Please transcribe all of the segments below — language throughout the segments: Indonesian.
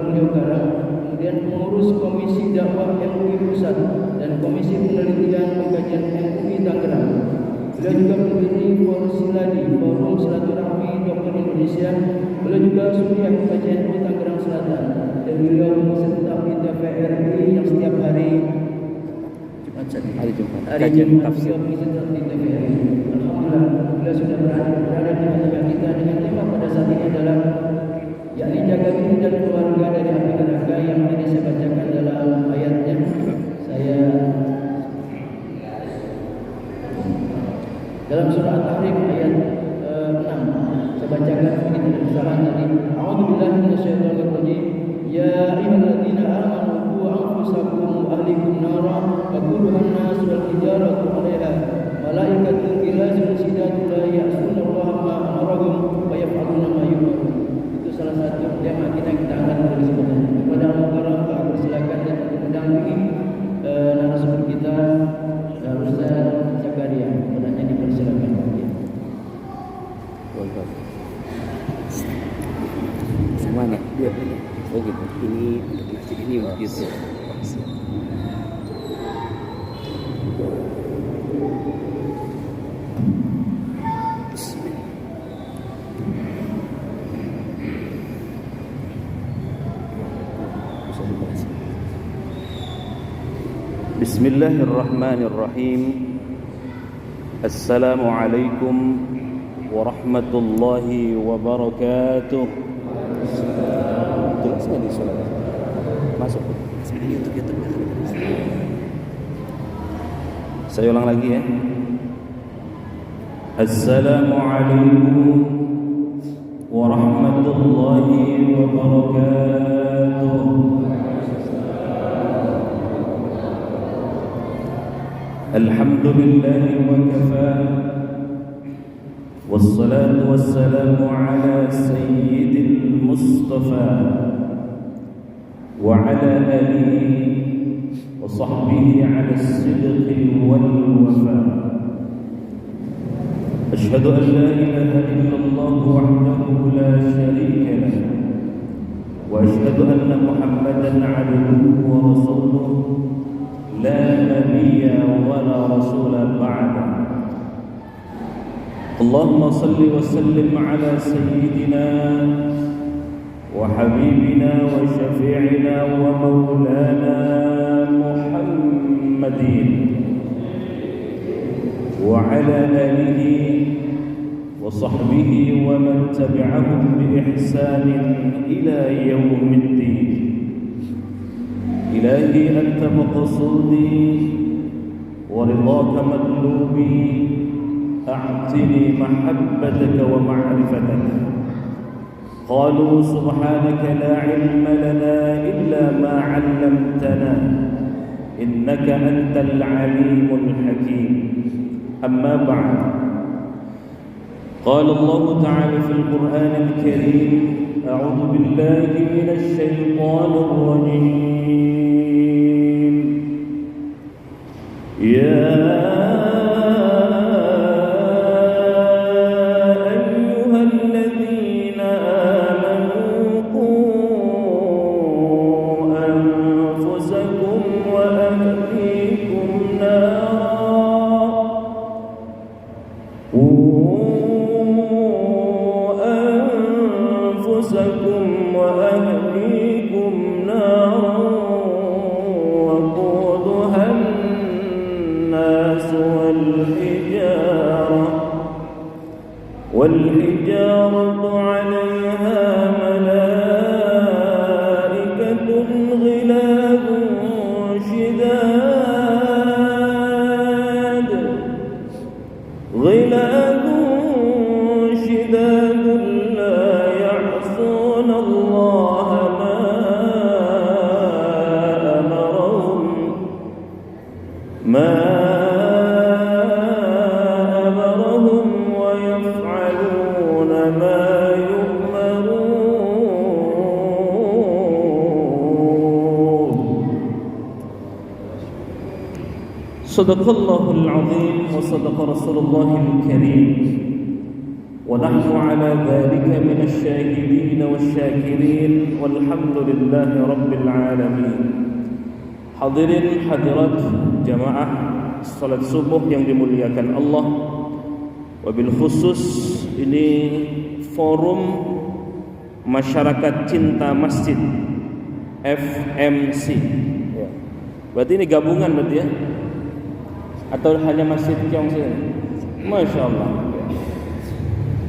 beliau garap. Kemudian pengurus Komisi Dakwah MUI Pusat dan Komisi Penelitian Pengkajian MUI Tangerang. Beliau juga pendiri Forsiladi, Forum Silaturahmi Dokter Indonesia. Beliau juga Suriah PCNU Tangerang Selatan. Dan beliau pengurus tetap di TVRI yang setiap hari Jumat beliau mengisi tetap di TVRI. Alhamdulillah, beliau sudah berada di tengah-tengah kita dengan tema pada saat ini adalah yakni jaga diri dan keluarga dari api neraka, yang tadi saya bacakan dalam ayatnya. Saya dalam surah At-Tahrim ayat 6 saya bacakan sedikit dari kesalahan tadi. A'udzubillahi minasyaitonir rajim. Ya ayyuhalladzina amanu qu anfusakum wa ahlikum nara waquduha an-nas wal hijaratu 'alaiha malaikatun ghilazun shidadun la ya'sunallaha ma amarahum wa yaf'aluna ma yu'marun. Itu salah satu tema kita angkat dari sebenarnya. Kepada Al-Mukarram Pak persilakan dan mendampingi narasumber kita Ustaz Zakaria. Kepadanya dipersilakan Pak. Mana dia? Oh gitu. Ini untuk masjid ini waktu itu. Bismillahirrahmanirrahim. Assalamualaikum warahmatullahi wabarakatuh. Jelas nggak di sholat? Masuk. Ini untuk YouTube. Saya ulang lagi ya. Assalamualaikum warahmatullahi wabarakatuh. Alhamdulillah wa kafa. Wassalatu wassalamu ala sayyidil Mustafa wa ala alihi wa sahbihi ala as-sidqi wal wafa. Ashhadu an la ilaha illallah wahdahu la sharika lah wa ashhadu anna Muhammadan 'abduhu wa rasuluhu la nabiyya wa la rasula ba'da. Allahumma salli wa sallim ala sayyidina wa habibina wa syafi'ina wa maulana Muhammadin wa ala alihi wa sahbihi wa man tabi'ahum bi ihsanin ila yaumiddin. Ilahi anta maqsudi wa ridaka matlubi. أعطني محبتك ومعرفتك. قالوا سبحانك لا علم لنا إلا ما علمتنا إنك أنت العليم الحكيم. أما بعد، قال الله تعالى في القرآن الكريم: أعوذ بالله من الشيطان الرجيم. والحجارة عليها ملائكة غلاظ شداد لا يعصون الله ما أمرهم ويفعلون ما يؤمرون. صدق الله العظيم وصدق رسول الله الكريم ونحن على ذلك من الشاهدين والشاكرين والحمد لله رب العالمين. Hadirin hadirat jamaah salat subuh yang dimuliakan Allah, wabil khusus ini forum masyarakat cinta masjid FMC ya. Berarti ini gabungan berarti ya, atau hanya masjid Kiong sini? Masya Allah.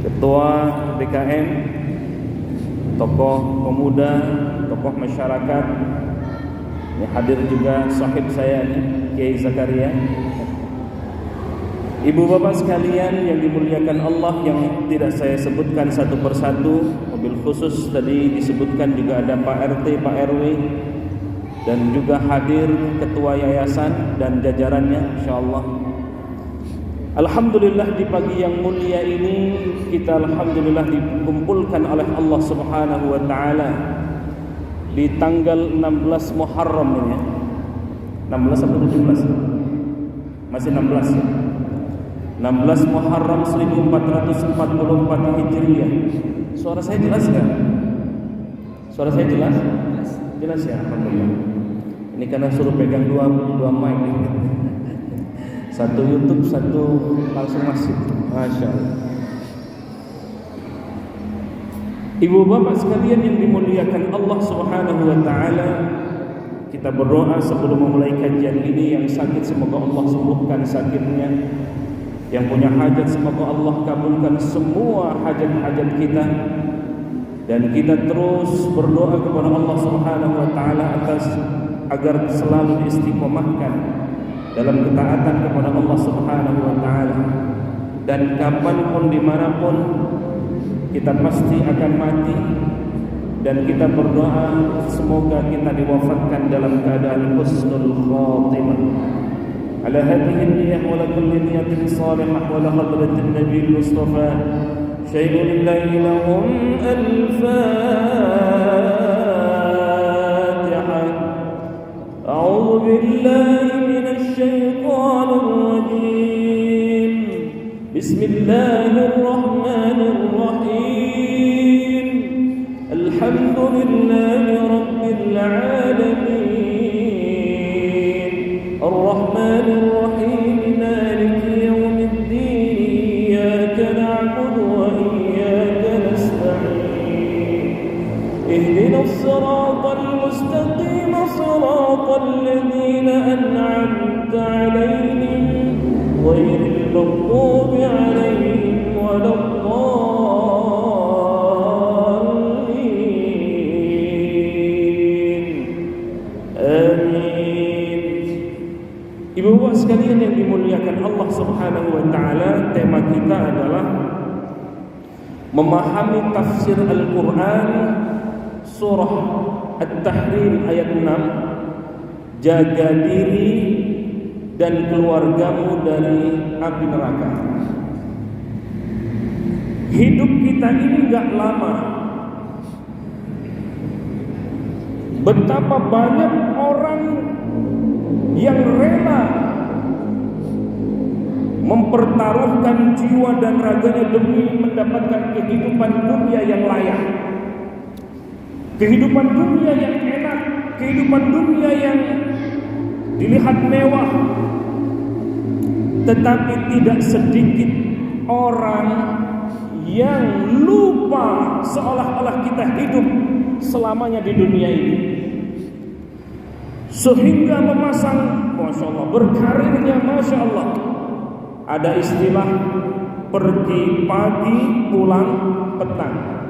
Ketua DKM, tokoh pemuda, tokoh masyarakat. Ini hadir juga sahib saya nih, Kiai Zakaria. Ibu bapak sekalian yang dimuliakan Allah, yang tidak saya sebutkan satu persatu, mobil khusus tadi disebutkan juga ada Pak RT, Pak RW, dan juga hadir ketua yayasan dan jajarannya, insyaallah. Alhamdulillah di pagi yang mulia ini kita alhamdulillah dikumpulkan oleh Allah Subhanahu wa taala di tanggal 16 Muharram ini ya. 16 atau 17? Masih 16 ya. 16 Muharram 1444 Hijriah. Suara saya jelas enggak? Suara saya jelas? Jelas ya, alhamdulillah. Ini karena suruh pegang dua mic. Satu YouTube, satu langsung masuk. Masya Allah. Ibu bapak sekalian yang dimuliakan Allah Subhanahu wa taala, kita berdoa sebelum memulai kajian ini. Yang sakit semoga Allah sembuhkan sakitnya. Yang punya hajat semoga Allah kabulkan semua hajat-hajat kita. Dan kita terus berdoa kepada Allah Subhanahu wa taala agar selalu istiqomahkan dalam ketaatan kepada Allah Subhanahu wa taala. Dan kapanpun dimanapun kita pasti akan mati, dan kita berdoa semoga kita diwafatkan dalam keadaan husnul khatimah. Ala hadhihi niyyah wa la kulli niyatin salihah wa la hadratin nabiy mustafa syai'un lillahi lahum al-fatihah. A'udzu billahi minasy syaithanir rajim. Bismillahirrahmanirrahim. Alhamdulillahi rabbil alamin. Ar-Rahmanir Rahim. Maliki yaumiddin. Iyyaka na'budu wa iyyaka nasta'in. Ihdinas siratal mustaqim. Siratal ladzina an'amta 'alaihim ghairil maghdubi 'alaihim waladdallin. Amin. Ibu bapak sekalian yang dimuliakan Allah Subhanahu wa taala, tema kita adalah memahami tafsir Al-Qur'an surah At-Tahrim ayat 6. Jaga diri dan keluargamu dari api neraka. Hidup kita ini enggak lama. Betapa banyak orang yang rela mempertaruhkan jiwa dan raganya demi mendapatkan kehidupan dunia yang layak, kehidupan dunia yang enak, kehidupan dunia yang dilihat mewah. Tetapi tidak sedikit orang yang lupa seolah-olah kita hidup selamanya di dunia ini, sehingga memasang, Masya Allah, berkarirnya Masya Allah. Ada istilah pergi pagi pulang petang,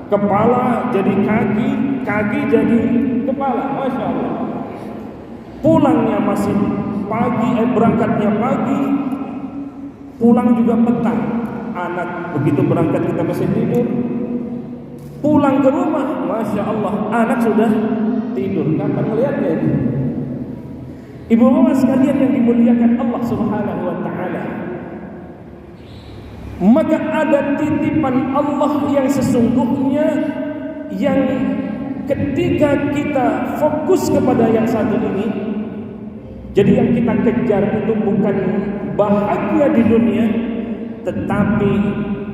kepala jadi kaki, kaki jadi kepala. Masya Allah. Pulangnya masih pagi, berangkatnya pagi, pulang juga petang. Anak begitu berangkat kita masih tidur, pulang ke rumah, Masya Allah, anak sudah tidur. Kapan melihatnya itu? Ibu bapak sekalian yang dimuliakan Allah Subhanahu wa taala, maka ada titipan Allah yang sesungguhnya, yang ketika kita fokus kepada yang satu ini, jadi yang kita kejar itu bukan bahagia di dunia, tetapi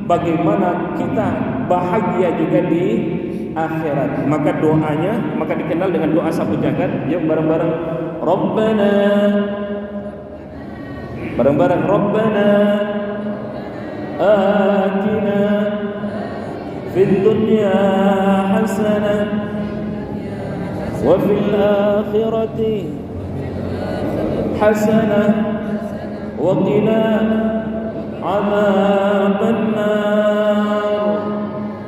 bagaimana kita bahagia juga di akhirat. Maka doanya, maka dikenal dengan doa sapu jagat. Yuk bareng-bareng, Rabbana, bareng-bareng, Rabbana atina fid dunya hasanah wa fil akhirati hasanah wa qina adzaban nar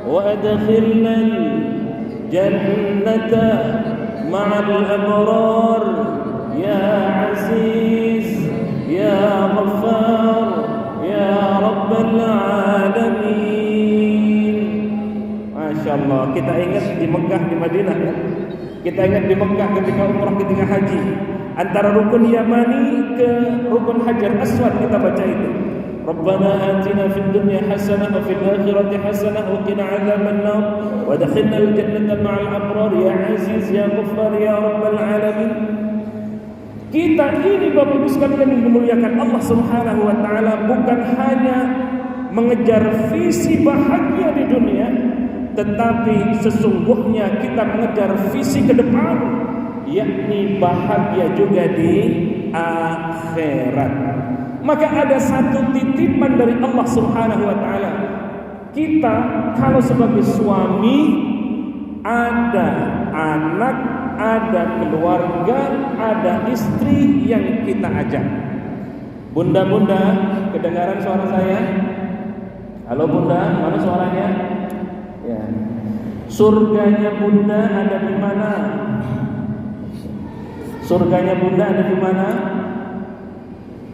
wa adkhilna jannata ma'al abrar ya aziz ya ghaffar ya rabbal alamin. Masya Allah, kita ingat di Mekah, di Madinah ya. Kita ingat di Mekah ketika umrah, ketika haji, antara rukun Yamani ke rukun Hajar Aswad kita baca itu, Rabbana atina fid dunya hasanah wa fil akhirati hasanah wa qina adzaban nar wa adkhilna al jannata ma'al abrar ya aziz ya ghaffar ya rabbal alamin. Kita ini Bapak Ibu sekalian yang dimuliakan Allah Subhanahu wa taala bukan hanya mengejar visi bahagia di dunia, tetapi sesungguhnya kita mengejar visi ke depan, yakni bahagia juga di akhirat. Maka ada satu titipan dari Allah Subhanahu wa taala. Kita kalau sebagai suami, ada anak, ada keluarga, ada istri yang kita ajak. Bunda-bunda, kedengaran suara saya? Halo bunda, mana suaranya? Ya. Surganya bunda ada di mana? Surganya bunda ada di mana?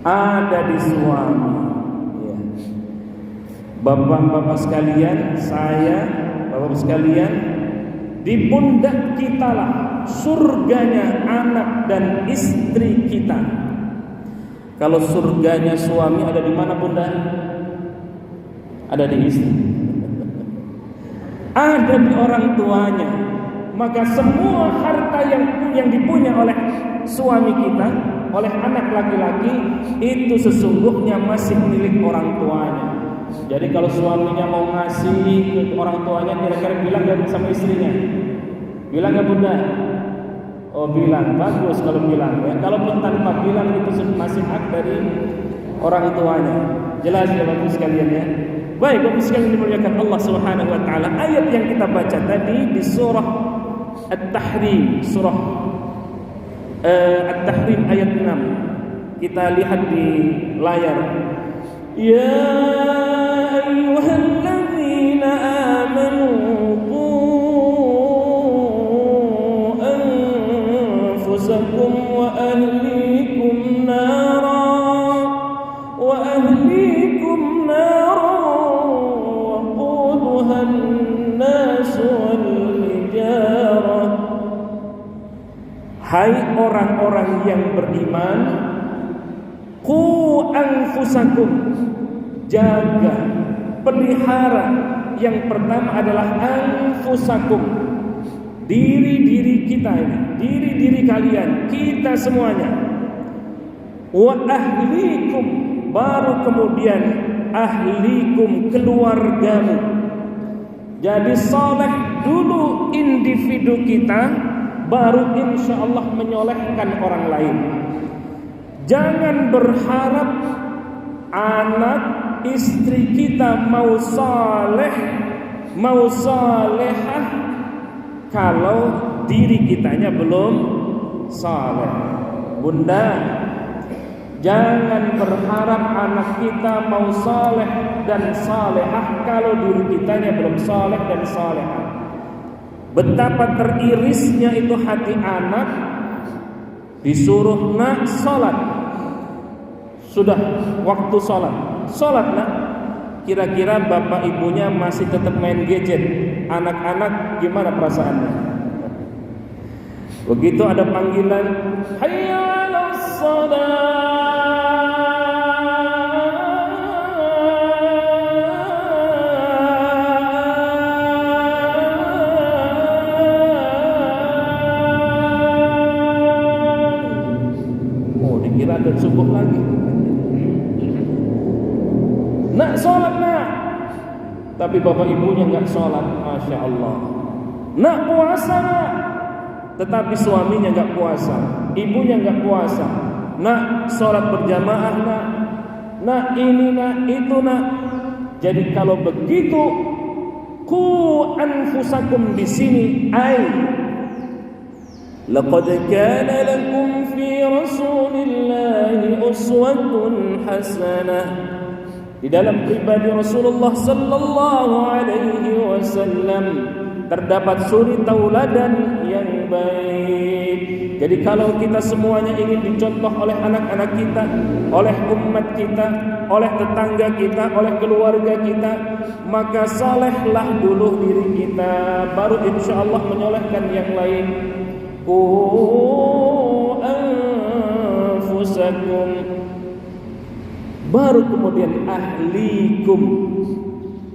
Ada di suami. Ya. Bapak-bapak sekalian, saya, bapak sekalian, di pundak kita lah surganya anak dan istri kita. Kalau surganya suami ada di mana bunda? Ada di istri. Ada di orang tuanya. Maka semua harta yang dipunya oleh suami kita, oleh anak laki-laki, itu sesungguhnya masih milik orang tuanya. Jadi kalau suaminya mau ngasih ke orang tuanya, kira-kira bilang gak sama istrinya? Bilang gak bunda? Oh bilang, bagus kalau bilang ya. Kalaupun tanpa bilang itu masih hak dari orang tuanya. Jelas ya Bapak sekalian ya. Baik Bapak sekalian dimuliakan Allah Subhanahu wa taala. Ayat yang kita baca tadi di surah At-Tahrim, surah At-Tahrim ayat 6. Kita lihat di layar. Ya ayyuhalladzina amanu qu anfusakum wa ahlikum nara waquduha an-nas wal hijarah. Hai orang-orang yang beriman, qu anfusakum, jaga, pelihara. Yang pertama adalah anfusakum, diri-diri kita ini, diri-diri kalian, kita semuanya. Wa ahlikum, baru kemudian ahlikum, keluargamu. Jadi saleh dulu individu kita, baru insya Allah menyolehkan orang lain. Jangan berharap anak istri kita mau saleh, mau salehah, kalau diri kitanya belum saleh. Bunda, jangan berharap anak kita mau saleh dan salehah kalau diri kitanya belum saleh dan salehah. Betapa teririsnya itu hati anak, disuruh nak salat, sudah waktu salat nak, kira-kira bapak ibunya masih tetap main gadget. Anak-anak gimana perasaannya? Begitu ada panggilan hayya 'alas shalah, dan subuh lagi. Nak sholat nak, tapi bapak ibunya nggak sholat, masya Allah. Nak puasa nak, tetapi suaminya nggak puasa, ibunya nggak puasa. Nak sholat berjamaah nak, nak ini nak itu nak. Jadi kalau begitu, ku anfusakum di sini laqad kana lakum fi Rasulillahi uswatun hasanah. Di dalam pribadi Rasulullah sallallahu alaihi wasallam terdapat suri tauladan yang baik. Jadi kalau kita semuanya ingin dicontoh oleh anak-anak kita, oleh umat kita, oleh tetangga kita, oleh keluarga kita, maka salehlah dulu diri kita, baru insyaallah menyolehkan yang lain. Anfusakum, baru kemudian ahlikum.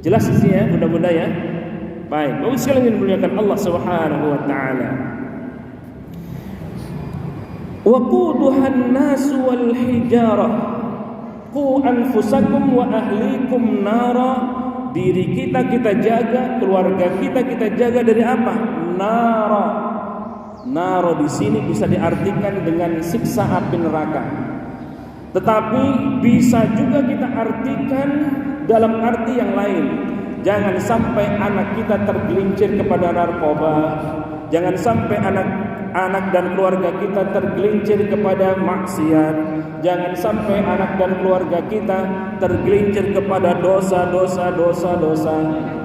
Jelas di sini ya, mudah-mudahan ya. Baik, Bapak sekalian yang dimuliakan Allah Subhanahu wa taala. Waquduhan nasu wal hijarah. Qu anfusakum wa ahlikum nara. Diri kita jaga, keluarga kita jaga dari apa? Nara. Nara di sini bisa diartikan dengan siksa api neraka. Tetapi bisa juga kita artikan dalam arti yang lain. Jangan sampai anak kita tergelincir kepada narkoba. Jangan sampai anak dan keluarga kita tergelincir kepada maksiat. Jangan sampai anak dan keluarga kita tergelincir kepada dosa.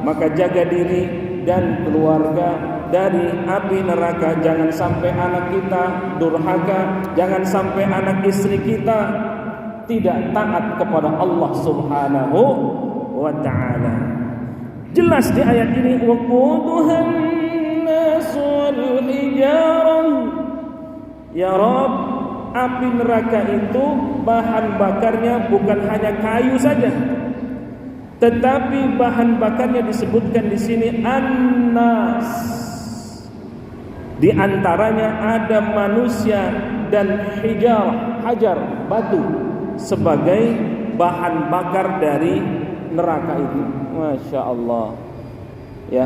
Maka jaga diri dan keluarga dari api neraka. Jangan sampai anak kita durhaka, jangan sampai anak istri kita tidak taat kepada Allah Subhanahu wa taala. Jelas di ayat ini, waquduhan nas wal hijarah. Ya Rabb, api neraka itu bahan bakarnya bukan hanya kayu saja, tetapi bahan bakarnya disebutkan di sini an-nas. Di antaranya ada manusia dan hajar, batu sebagai bahan bakar dari neraka itu. Masya Allah. Ya,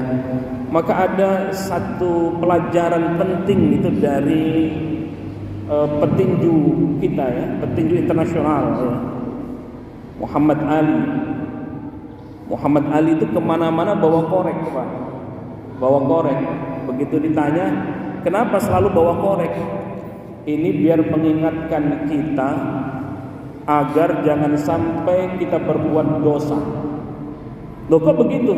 maka ada satu pelajaran penting itu dari petinju kita ya, petinju internasional ya. Muhammad Ali itu kemana-mana bawa korek, Pak. Bawa korek. Begitu ditanya, kenapa selalu bawa korek? Ini biar mengingatkan kita agar jangan sampai kita berbuat dosa. Loh kok begitu?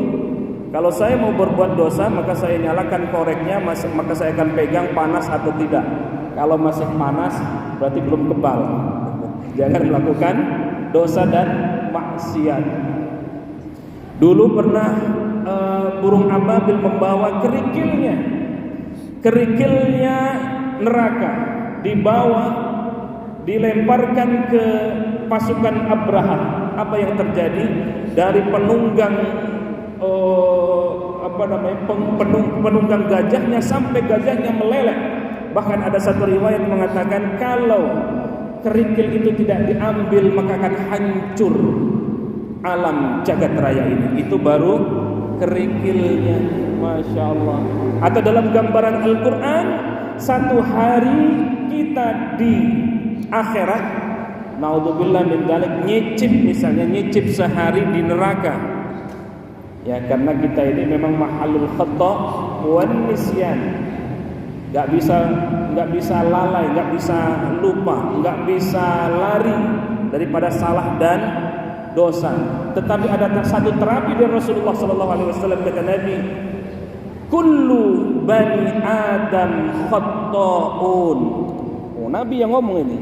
Kalau saya mau berbuat dosa, maka saya nyalakan koreknya, maka saya akan pegang panas atau tidak. Kalau masih panas, berarti belum kebal. Jangan melakukan dosa dan maksiat. Dulu pernah burung ababil membawa kerikilnya neraka, dibawa, dilemparkan ke pasukan Abraha. Apa yang terjadi? Dari penunggang penunggang gajahnya sampai gajahnya meleleh. Bahkan ada satu riwayat mengatakan kalau kerikil itu tidak diambil maka akan hancur alam jagat raya ini. Itu baru kerikilnya, Masya Allah. Atau dalam gambaran Al-Quran, satu hari kita di akhirat, naudzubillah min dzalik, nyicip sehari di neraka. Ya, karena kita ini memang mahalul khata' wan nisyan. Enggak bisa lalai, enggak bisa lupa, enggak bisa lari daripada salah dan dosa. Tetapi ada satu terapi dari Rasulullah sallallahu alaihi wasallam, kata Nabi, kullu bani Adam khata'un. Oh, Nabi yang ngomong ini.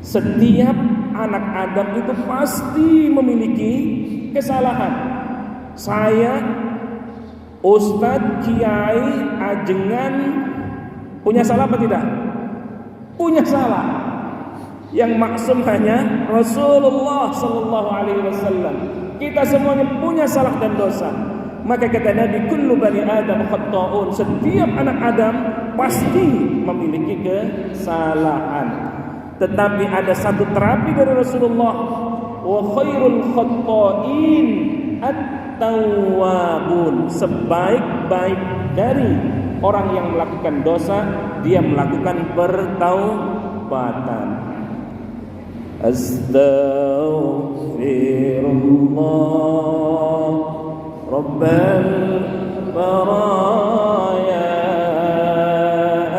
Setiap anak Adam itu pasti memiliki kesalahan. Saya, Ustadz, Kiai, Ajengan punya salah apa tidak? Punya salah. Yang maksum hanya Rasulullah sallallahu alaihi wasallam. Kita semuanya punya salah dan dosa. Maka kata Nabi, kullu bani Adam khata'un. Setiap anak Adam pasti memiliki kesalahan. Tetapi ada satu terapi dari Rasulullah, wa khairul khata'in tawwabun. Sebaik-baik dari orang yang melakukan dosa, dia melakukan pertaubatan. Astaghfirullah Rabbal baraya,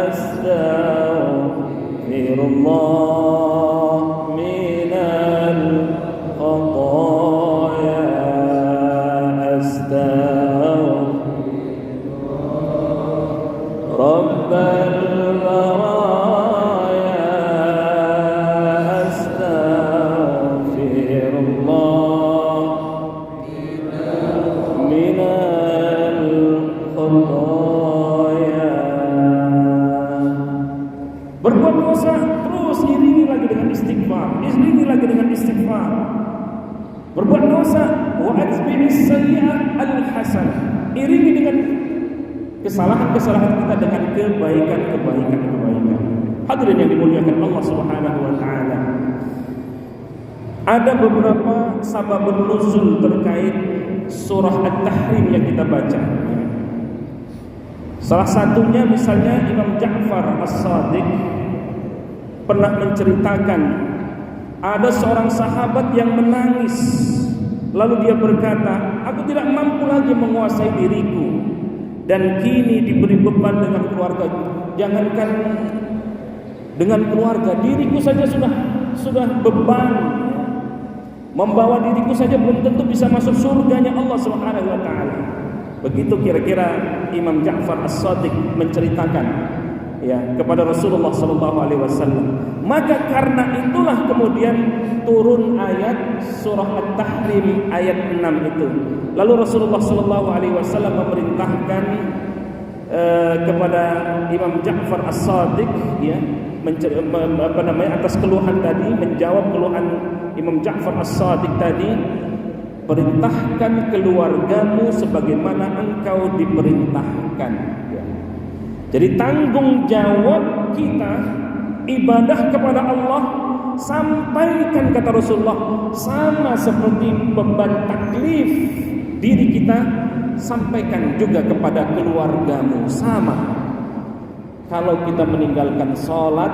astaghfirullah minal khataya, astaghfirullah Rabbal baraya, astaghfirullah minal khataya. Berbuat dosa terus iringi lagi dengan istighfar, iringi lagi dengan istighfar. Berbuat dosa, wa atbi'is sayyi'ah al-hasanah, iringi dengan kesalahan-kesalahan kita dengan kebaikan-kebaikan. Hadirin yang dimuliakan Allah Subhanahu wa taala. Ada beberapa sababun nuzul terkait surah At-Tahrim yang kita baca. Salah satunya misalnya Imam Ja'far As-Shadiq pernah menceritakan ada seorang sahabat yang menangis. Lalu dia berkata, aku tidak mampu lagi menguasai diriku dan kini diberi beban dengan keluarga. Jangankan dengan keluarga, diriku saja sudah beban. Membawa diriku saja belum tentu bisa masuk surganya Allah Subhanahu wa taala. Begitu kira-kira Imam Ja'far As-Shadiq menceritakan ya kepada Rasulullah sallallahu alaihi wasallam. Maka karena itulah kemudian turun ayat surah At-Tahrim ayat 6 itu. Lalu Rasulullah sallallahu alaihi wasallam memerintahkan kepada Imam Ja'far As-Shadiq ya atas keluhan tadi, menjawab keluhan Imam Ja'far As-Shadiq tadi, perintahkan keluargamu sebagaimana engkau diperintahkan. Jadi tanggung jawab kita ibadah kepada Allah, sampaikan kata Rasulullah, sama seperti beban taklif diri kita, sampaikan juga kepada keluargamu, sama. Kalau kita meninggalkan sholat,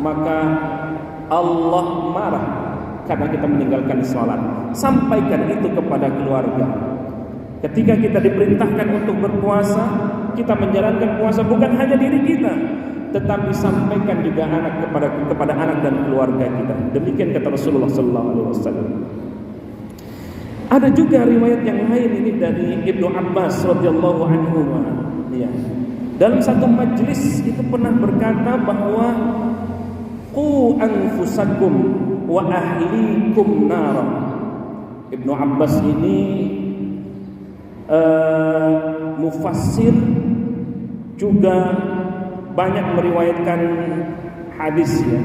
maka Allah marah karena kita meninggalkan sholat. Sampaikan itu kepada keluarga. Ketika kita diperintahkan untuk berpuasa, kita menjalankan puasa bukan hanya diri kita, tetapi sampaikan juga kepada anak dan keluarga kita. Demikian kata Rasulullah sallallahu alaihi wasallam. Ada juga riwayat yang lain ini dari Ibnu Abbas radhiyallahu anhu. Ya. Dalam satu majlis itu pernah berkata bahwa qu anfusakum wa ahlikum nara. Ibnu Abbas ini mufassir, juga banyak meriwayatkan hadis ya.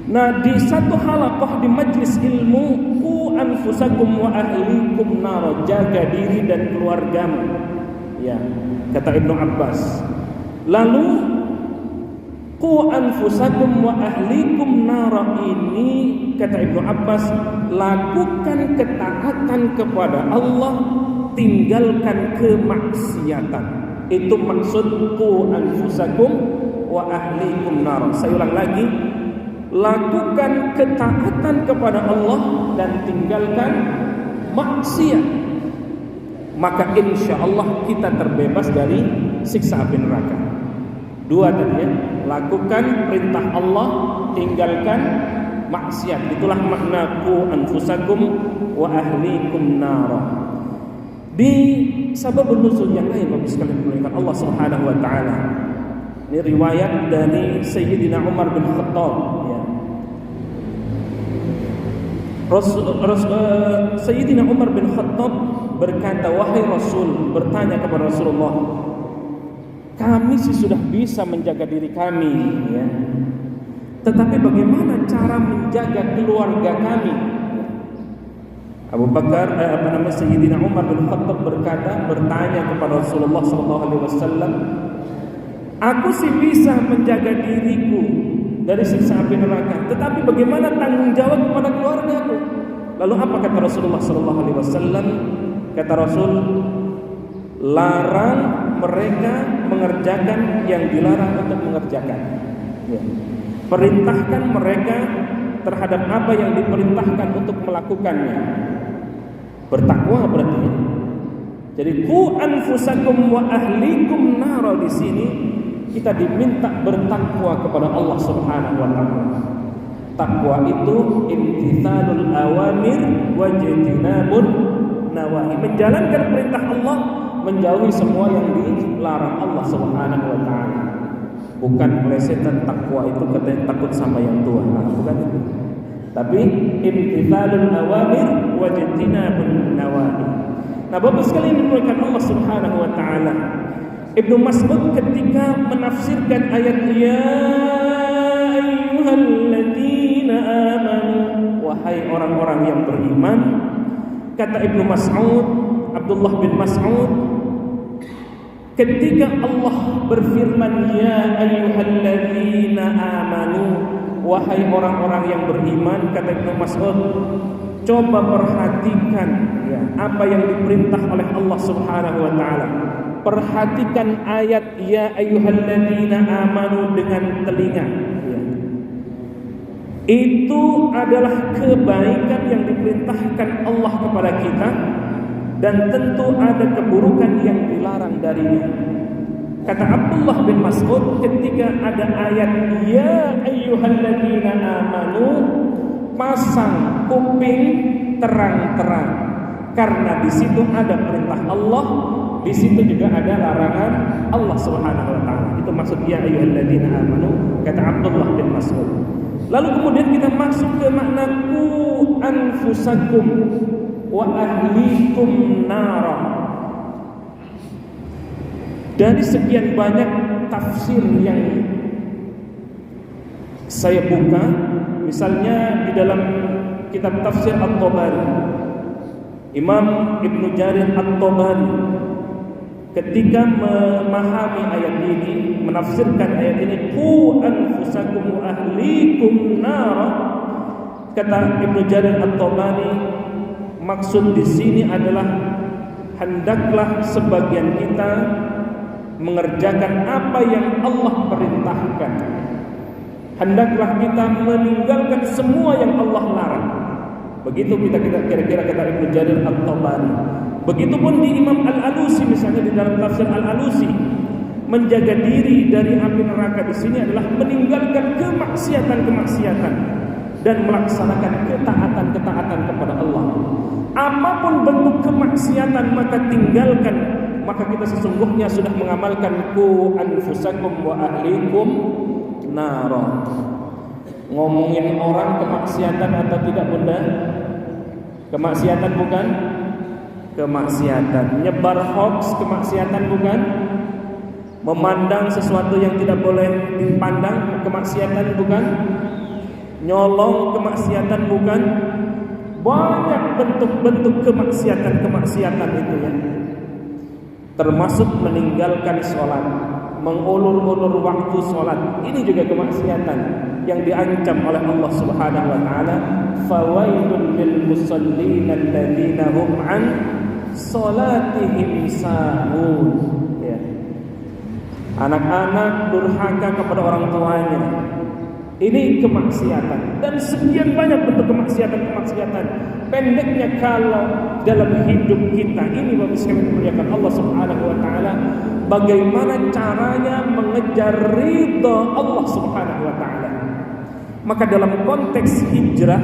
Nah, di satu halaqah di majlis ilmu, qu anfusakum wa ahlikum nara, jaga diri dan keluargamu. Ya, kata Ibnu Abbas. Lalu qu anfusakum wa ahlikum nara ini, kata Ibnu Abbas, lakukan ketaatan kepada Allah, tinggalkan kemaksiatan. Itu maksud qu anfusakum wa ahlikum nar. Saya ulang lagi, lakukan ketaatan kepada Allah dan tinggalkan maksiat. Maka insya Allah kita terbebas dari siksa api neraka. Dua tadi ya, lakukan perintah Allah, tinggalkan maksiat. Itulah makna qu anfusakum wa ahlikum nar. Di sababun nuzul yang lain Bapak sekalian dimuliakan Allah Subhanahu wa taala. Ini riwayat dari Sayyidina Umar bin Khattab ya. Sayyidina Umar bin Khattab berkata, wahai Rasul, bertanya kepada Rasulullah, kami sih sudah bisa menjaga diri kami ya. Tetapi bagaimana cara menjaga keluarga kami? Abu Bakar Sayyidina Umar bin Khattab bertanya kepada Rasulullah sallallahu alaihi wasallam, aku sih bisa menjaga diriku dari siksa api neraka, tetapi bagaimana tanggung jawab kepada keluargaku? Lalu apa kata Rasulullah sallallahu alaihi wasallam? kata Rasul, larang mereka mengerjakan yang dilarang untuk mengerjakan. Perintahkan mereka terhadap apa yang diperintahkan untuk melakukannya. Bertakwa berarti ya. Jadi ku anfusakum wa ahlikum nara, di sini kita diminta bertakwa kepada Allah Subhanahu wa taala. Takwa itu imtithalul awamir wa ijtinabun nawahi, menjalankan perintah Allah, menjauhi semua yang dilarang Allah Subhanahu wa taala. Bukan plesetan takwa itu katanya takut sama yang tua, bukan itu. Tapi imtithalul awamir wa ijtinabun nawahi. Nah, Bapak sekalian dimuliakan Allah Subhanahu wa taala, Ibnu Mas'ud ketika menafsirkan ayat ya ayyuhalladzina amanu, wahai orang-orang yang beriman, kata Ibnu Mas'ud, Abdullah bin Mas'ud, ketika Allah berfirman ya ayyuhalladzina amanu, wahai orang-orang yang beriman, kata Ibnu Mas'ud, coba perhatikan ya, apa yang diperintah oleh Allah Subhanahu wa taala. Perhatikan ayat ya ayyuhalladzina amanu dengan telinga ya. Itu adalah kebaikan yang diperintahkan Allah kepada kita, dan tentu ada keburukan yang dilarang darinya. Kata Abdullah bin Mas'ud, ketika ada ayat ya ayyuhalladzina amanu, pasang kuping terang-terang, karena di situ ada perintah Allah, di situ juga ada larangan Allah Subhanahu wa taala. Itu maksud ya ayyuhalladzina amanu, kata Abdullah bin Mas'ud. Lalu kemudian kita masuk ke makna ku anfusakum wa ahlikum nara. Dari sekian banyak tafsir yang saya buka, misalnya di dalam kitab tafsir At-Tabari, Imam Ibnu Jarir At-Tabari ketika memahami ayat ini, menafsirkan ayat ini, ku anfusakum wa ahlikum nara, kata Ibnu Jarir At-Tabari, maksud di sini adalah hendaklah sebagian kita mengerjakan apa yang Allah perintahkan. Hendaklah kita meninggalkan semua yang Allah larang. Begitu kita kira-kira kata Ibnu Jarir At-Tabari. Begitupun di Imam Al-Alusi, misalnya di dalam tafsir Al-Alusi, menjaga diri dari api neraka di sini adalah meninggalkan kemaksiatan-kemaksiatan dan melaksanakan ketaatan-ketaatan kepada Allah. Apapun bentuk kemaksiatan maka tinggalkan, maka kita sesungguhnya sudah mengamalkan ku anfusakum wa ahlikum nara. Ngomongin orang kemaksiatan atau tidak bunda? Kemaksiatan bukan? Kemaksiatan. Nyebar hoax kemaksiatan bukan? Memandang sesuatu yang tidak boleh dipandang kemaksiatan bukan? Nyolong kemaksiatan bukan? Banyak bentuk-bentuk kemaksiatan itu ya. Termasuk meninggalkan sholat, mengulur-ulur waktu sholat, ini juga kemaksiatan yang diancam oleh Allah Subhanahu wa taala. Fawailul lil musallin alladzina hum an sholatihim sahun ya. Anak-anak durhaka kepada orang tuanya, ini kemaksiatan, dan sekian banyak bentuk kemaksiatan. Pendeknya, kalau dalam hidup kita ini Bapak sekalian dimuliakan Allah Subhanahu wa taala, bagaimana caranya mengejar ridha Allah Subhanahu wa taala. Maka dalam konteks hijrah,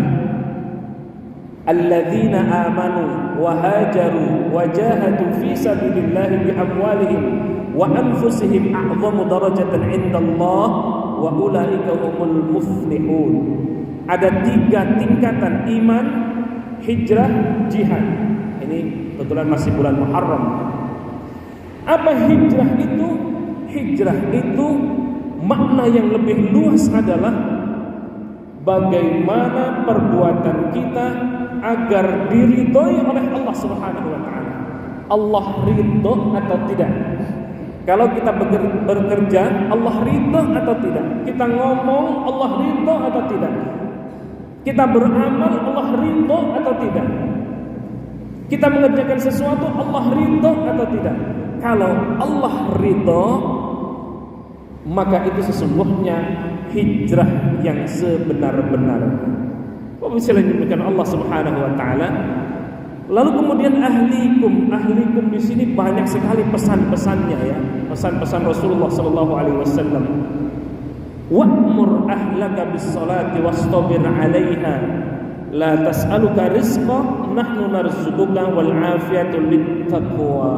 alladzina amanu wa hajaru wa jahadu fi sabilillah bi amwalihim wa anfusihim a'zamu darajatan 'indallah wa ulaika humul muflihun. Ada 3 tingkatan: iman, hijrah, jihad. Ini kebetulan masih bulan Muharram. Apa hijrah itu? Hijrah itu makna yang lebih luas adalah bagaimana perbuatan kita agar diridhoi oleh Allah Subhanahu wa taala. Allah ridho atau tidak? Kalau kita bekerja, Allah ridho atau tidak? Kita ngomong, Allah ridho atau tidak? Kita beramal, Allah ridho atau tidak? Kita mengerjakan sesuatu, Allah ridho atau tidak? Kalau Allah ridho, maka itu sesungguhnya hijrah yang sebenar-benarnya. Wabillahi Allah Subhanahu wa taala. Lalu kemudian ahlikum di sini banyak sekali pesan-pesannya ya, pesan-pesan Rasulullah sallallahu alaihi wasallam. Wa'mur ahlaka bis-salati wastabir 'alaiha la tas'aluka rizqa nahnu narzuquka wal 'afiyatu lit-taqwa.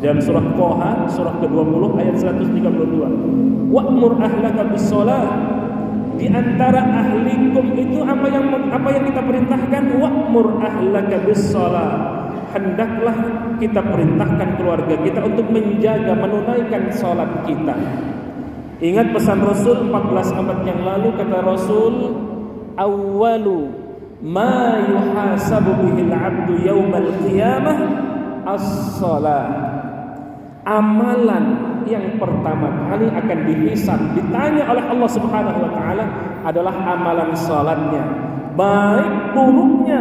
Dalam surah Thaha surah ke-20 ayat 132. Wa'mur ahlaka bis-salat, di antara ahlikum itu apa yang kita perintahkan, wa'mur ahlaka bis-salat, hendaklah kita perintahkan keluarga kita untuk menjaga, menunaikan salat kita. Ingat pesan Rasul 14 abad yang lalu, kata Rasul, awwalu ma yuhasabu bihil 'abdu yaumal qiyamah as-salat. Amalan yang pertama kali akan dihisab, ditanya oleh Allah Subhanahu wa taala adalah amalan salatnya. Baik buruknya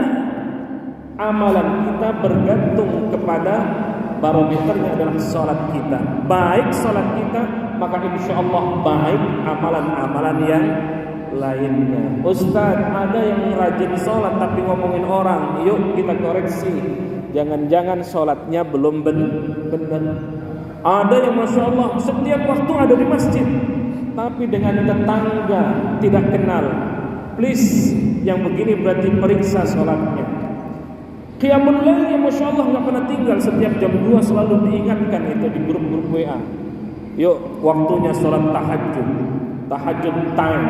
amalan kita bergantung kepada barometernya adalah salat kita. Baik salat kita, maka insyaallah baik amalan-amalan yang lainnya. Ustaz, ada yang rajin salat tapi ngomongin orang, yuk kita koreksi. Jangan-jangan salatnya belum benar. Ada yang Masya Allah setiap waktu ada di masjid, tapi dengan tetangga tidak kenal. Please, yang begini berarti periksa sholatnya. Qiyamul lail yang Masya Allah gak pernah tinggal, setiap jam 2 selalu diingatkan itu di grup-grup WA. Yuk, waktunya sholat tahajud time.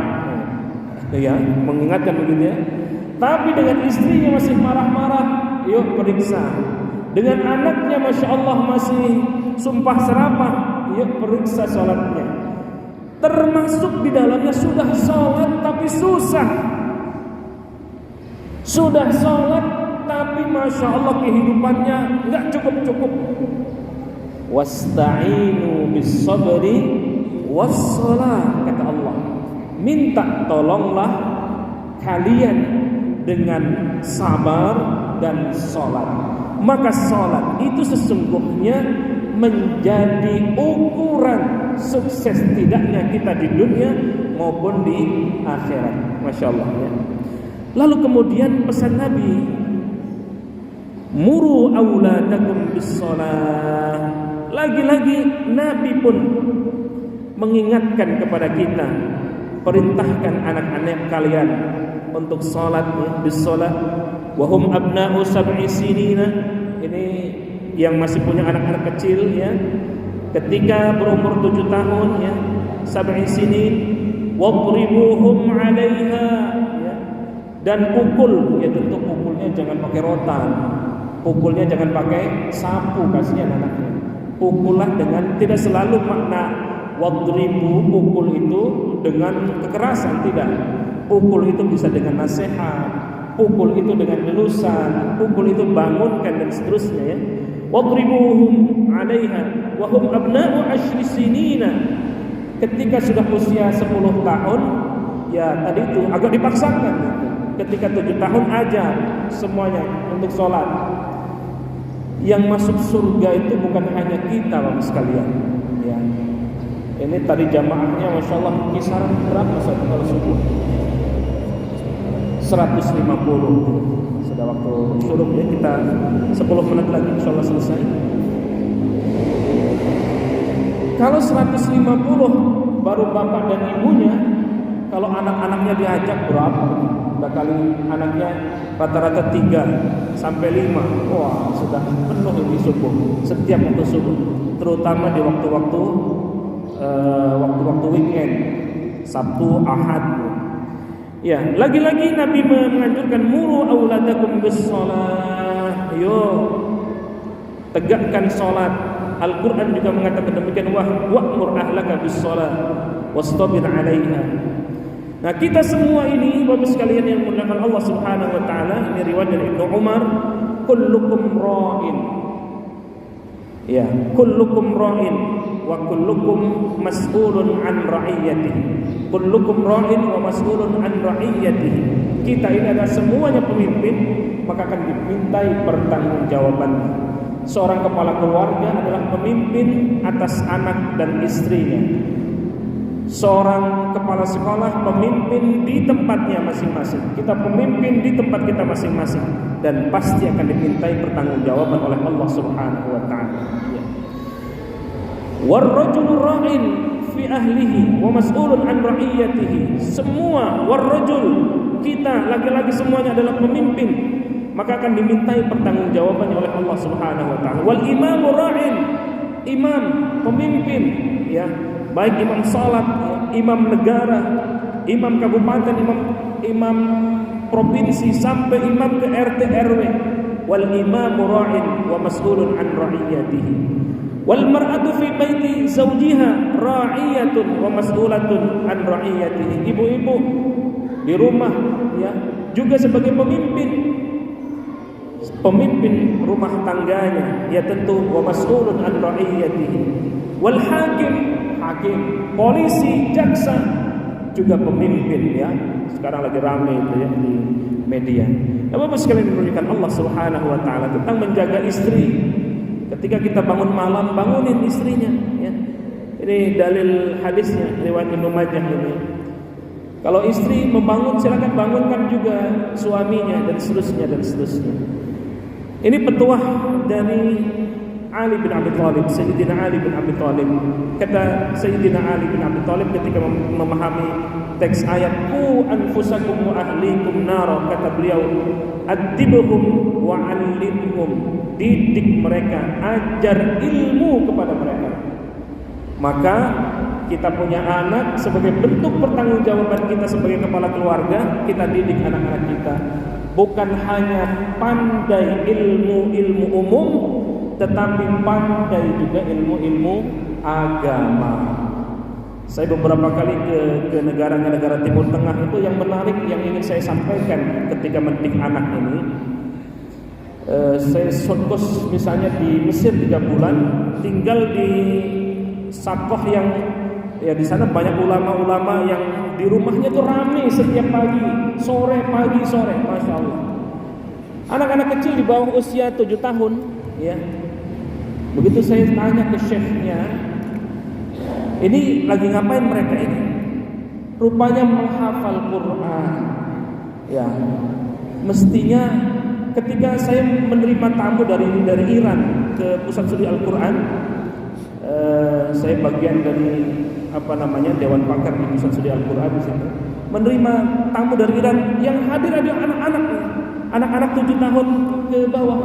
Ya, mengingatkan begitu ya. Tapi dengan istrinya masih marah-marah, yuk periksa. Dengan anaknya Masya Allah masih sumpah serapah, yuk periksa sholatnya. Termasuk di dalamnya sudah sholat tapi susah, sudah sholat tapi Masya Allah kehidupannya nggak cukup. Wasta'inu bis sabri wassalah, kata Allah, minta tolonglah kalian dengan sabar dan sholat. Maka sholat itu sesungguhnya menjadi ukuran sukses tidaknya kita di dunia maupun di akhirat. Masya Allah ya. Lalu kemudian pesan Nabi, muru auladakum bis-shalah. Lagi-lagi Nabi pun mengingatkan kepada kita, perintahkan anak-anak kalian untuk salat bis-shalah. Wahum abna'u sab'i sinina. Ini yang masih punya anak-anak kecil ya, ketika berumur 7 tahun ya, sab'i sinin, wadribuhum 'alaiha ya, dan pukul, ya tentu pukulnya jangan pakai rotan, pukulnya jangan pakai sapu, kasihan anaknya. Pukullah dengan, tidak selalu makna wadribu pukul itu dengan kekerasan, tidak. Pukul itu bisa dengan nasihat, pukul itu dengan elusan, pukul itu bangunkan dan seterusnya ya. Wadribuhum 'alaiha wa hum abna'u 10 sinina. Ketika sudah usia 10 tahun, ya tadi itu agak dipaksakan gitu. Ketika 7 tahun ajar semuanya untuk sholat. Yang masuk surga itu bukan hanya kita Bapak sekalian ya. Ini tadi jamaahnya Masya Allah kisaran berapa kalau subuh? 150. Sudah waktu syuruk ya, kita 10 menit lagi insyaallah selesai. Kalau 150 baru bapak dan ibunya, kalau anak-anaknya diajak berapa? Udah kali anaknya rata-rata 3 sampai 5. Wah, sudah penuh ini subuh. Setiap waktu subuh, terutama di waktu-waktu weekend, Sabtu, Ahad. Ya, lagi-lagi Nabi menganjurkan muru auladakum bis-shalah. Yo, tegakkan salat. Al-Qur'an juga mengatakan demikian, wa'mur ahlaka bis-shalah wastabir 'alaiha. Nah, kita semua ini Bapak sekalian yang dimuliakan Allah Subhanahu wa taala, ini riwayat dari Ibnu Umar, kullukum ra'in. Ya, kullukum ra'in wa kullukum mas'ulun 'an ra'iyatihi. Kullukum ra'in wa mas'ulun an ra'iyatihi. Kita ini adalah semuanya pemimpin, maka akan dimintai pertanggungjawaban. Seorang kepala keluarga adalah pemimpin atas anak dan istrinya. Seorang kepala sekolah pemimpin di tempatnya masing-masing. Kita pemimpin di tempat kita masing-masing, dan pasti akan dimintai pertanggungjawaban oleh Allah Subhanahu wa taala. Warrajulu ra'in fi ahlihi wa mas'ulun an ra'iyatihi. Semua warrajul, kita laki-laki semuanya adalah pemimpin, maka akan dimintai pertanggungjawabannya oleh Allah Subhanahu wa taala. Wal imamu ra'in, imam, pemimpin, ya, baik imam salat, imam negara, imam kabupaten, imam provinsi, sampai imam ke RT RW. Wal imamu ra'in wa mas'ulun an ra'iyatihi. Wal mar'atu fi baiti zawjiha ra'iyatun wa mas'ulatun an ra'iyatihi. Ibu-ibu di rumah, ya, juga sebagai pemimpin rumah tangganya, ya tentu wa mas'ulun an ra'iyatihi. Wal hakim, polisi, jaksa, juga pemimpin, ya. Sekarang lagi ramai itu, ya, di media. Bapak sekalian dimuliakan Allah Subhanahu wa taala, tentang menjaga istri. Ketika kita bangun malam, bangunin istrinya, ya. Ini dalil hadisnya riwayat Ibnu Majah ini. Kalau istri membangun, silakan bangunkan juga suaminya, dan seterusnya dan seterusnya. Ini petuah dari Ali bin Abi Thalib, Sayyidina Ali bin Abi Thalib. Kata Sayyidina Ali bin Abi Thalib ketika memahami teks ayat qu anfusakum wa ahlikum nar, kata beliau, adibhum wa 'allimhum, didik mereka, ajar ilmu kepada mereka. Maka kita punya anak, sebagai bentuk pertanggungjawaban kita sebagai kepala keluarga, kita didik anak-anak kita. Bukan hanya pandai ilmu-ilmu umum, tetapi pandai juga ilmu-ilmu agama. Saya beberapa kali ke negara-negara Timur Tengah, itu yang menarik yang ingin saya sampaikan ketika mendidik anak ini. Saya kos misalnya di Mesir 3 bulan, tinggal di Sakoh yang, ya, di sana banyak ulama-ulama yang di rumahnya tuh ramai setiap pagi, sore, masya Allah. Anak-anak kecil di bawah usia 7 tahun, ya. Begitu saya tanya ke syekhnya, ini lagi ngapain mereka ini? Rupanya menghafal Quran. Ya, mestinya ketika saya menerima tamu dari Iran ke pusat studi Al-Quran, saya bagian dari Dewan Pakar di pusat studi Al-Quran di situ. Menerima tamu dari Iran, yang hadir adalah anak-anak 7 tahun ke bawah.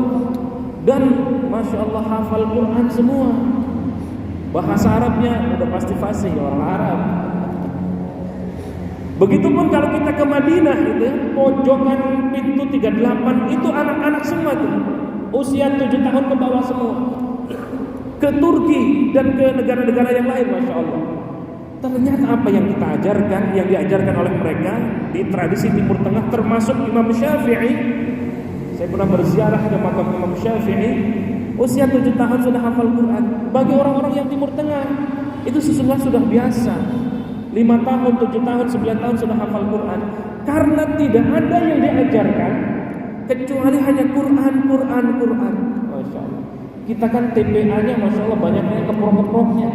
Dan masya Allah hafal Quran semua. Bahasa Arabnya udah pasti fasih, orang Arab. Begitupun kalau kita ke Madinah, itu pojokan pintu 38 itu anak-anak semua tuh, usia 7 tahun ke bawah semua. Ke Turki dan ke negara-negara yang lain, masya Allah. Ternyata apa yang kita ajarkan, yang diajarkan oleh mereka di tradisi Timur Tengah, termasuk Imam Syafi'i. Saya pernah berziarah ke makam Imam Syafi'i, usia 7 tahun sudah hafal Quran. Bagi orang-orang yang Timur Tengah, itu sesungguhnya sudah biasa. 5 tahun, 7 tahun, 9 tahun sudah hafal Quran. Karena tidak ada yang diajarkan kecuali hanya Quran. Masya Allah. Kita kan TPA-nya masya Allah banyaknya keprok-keproknya,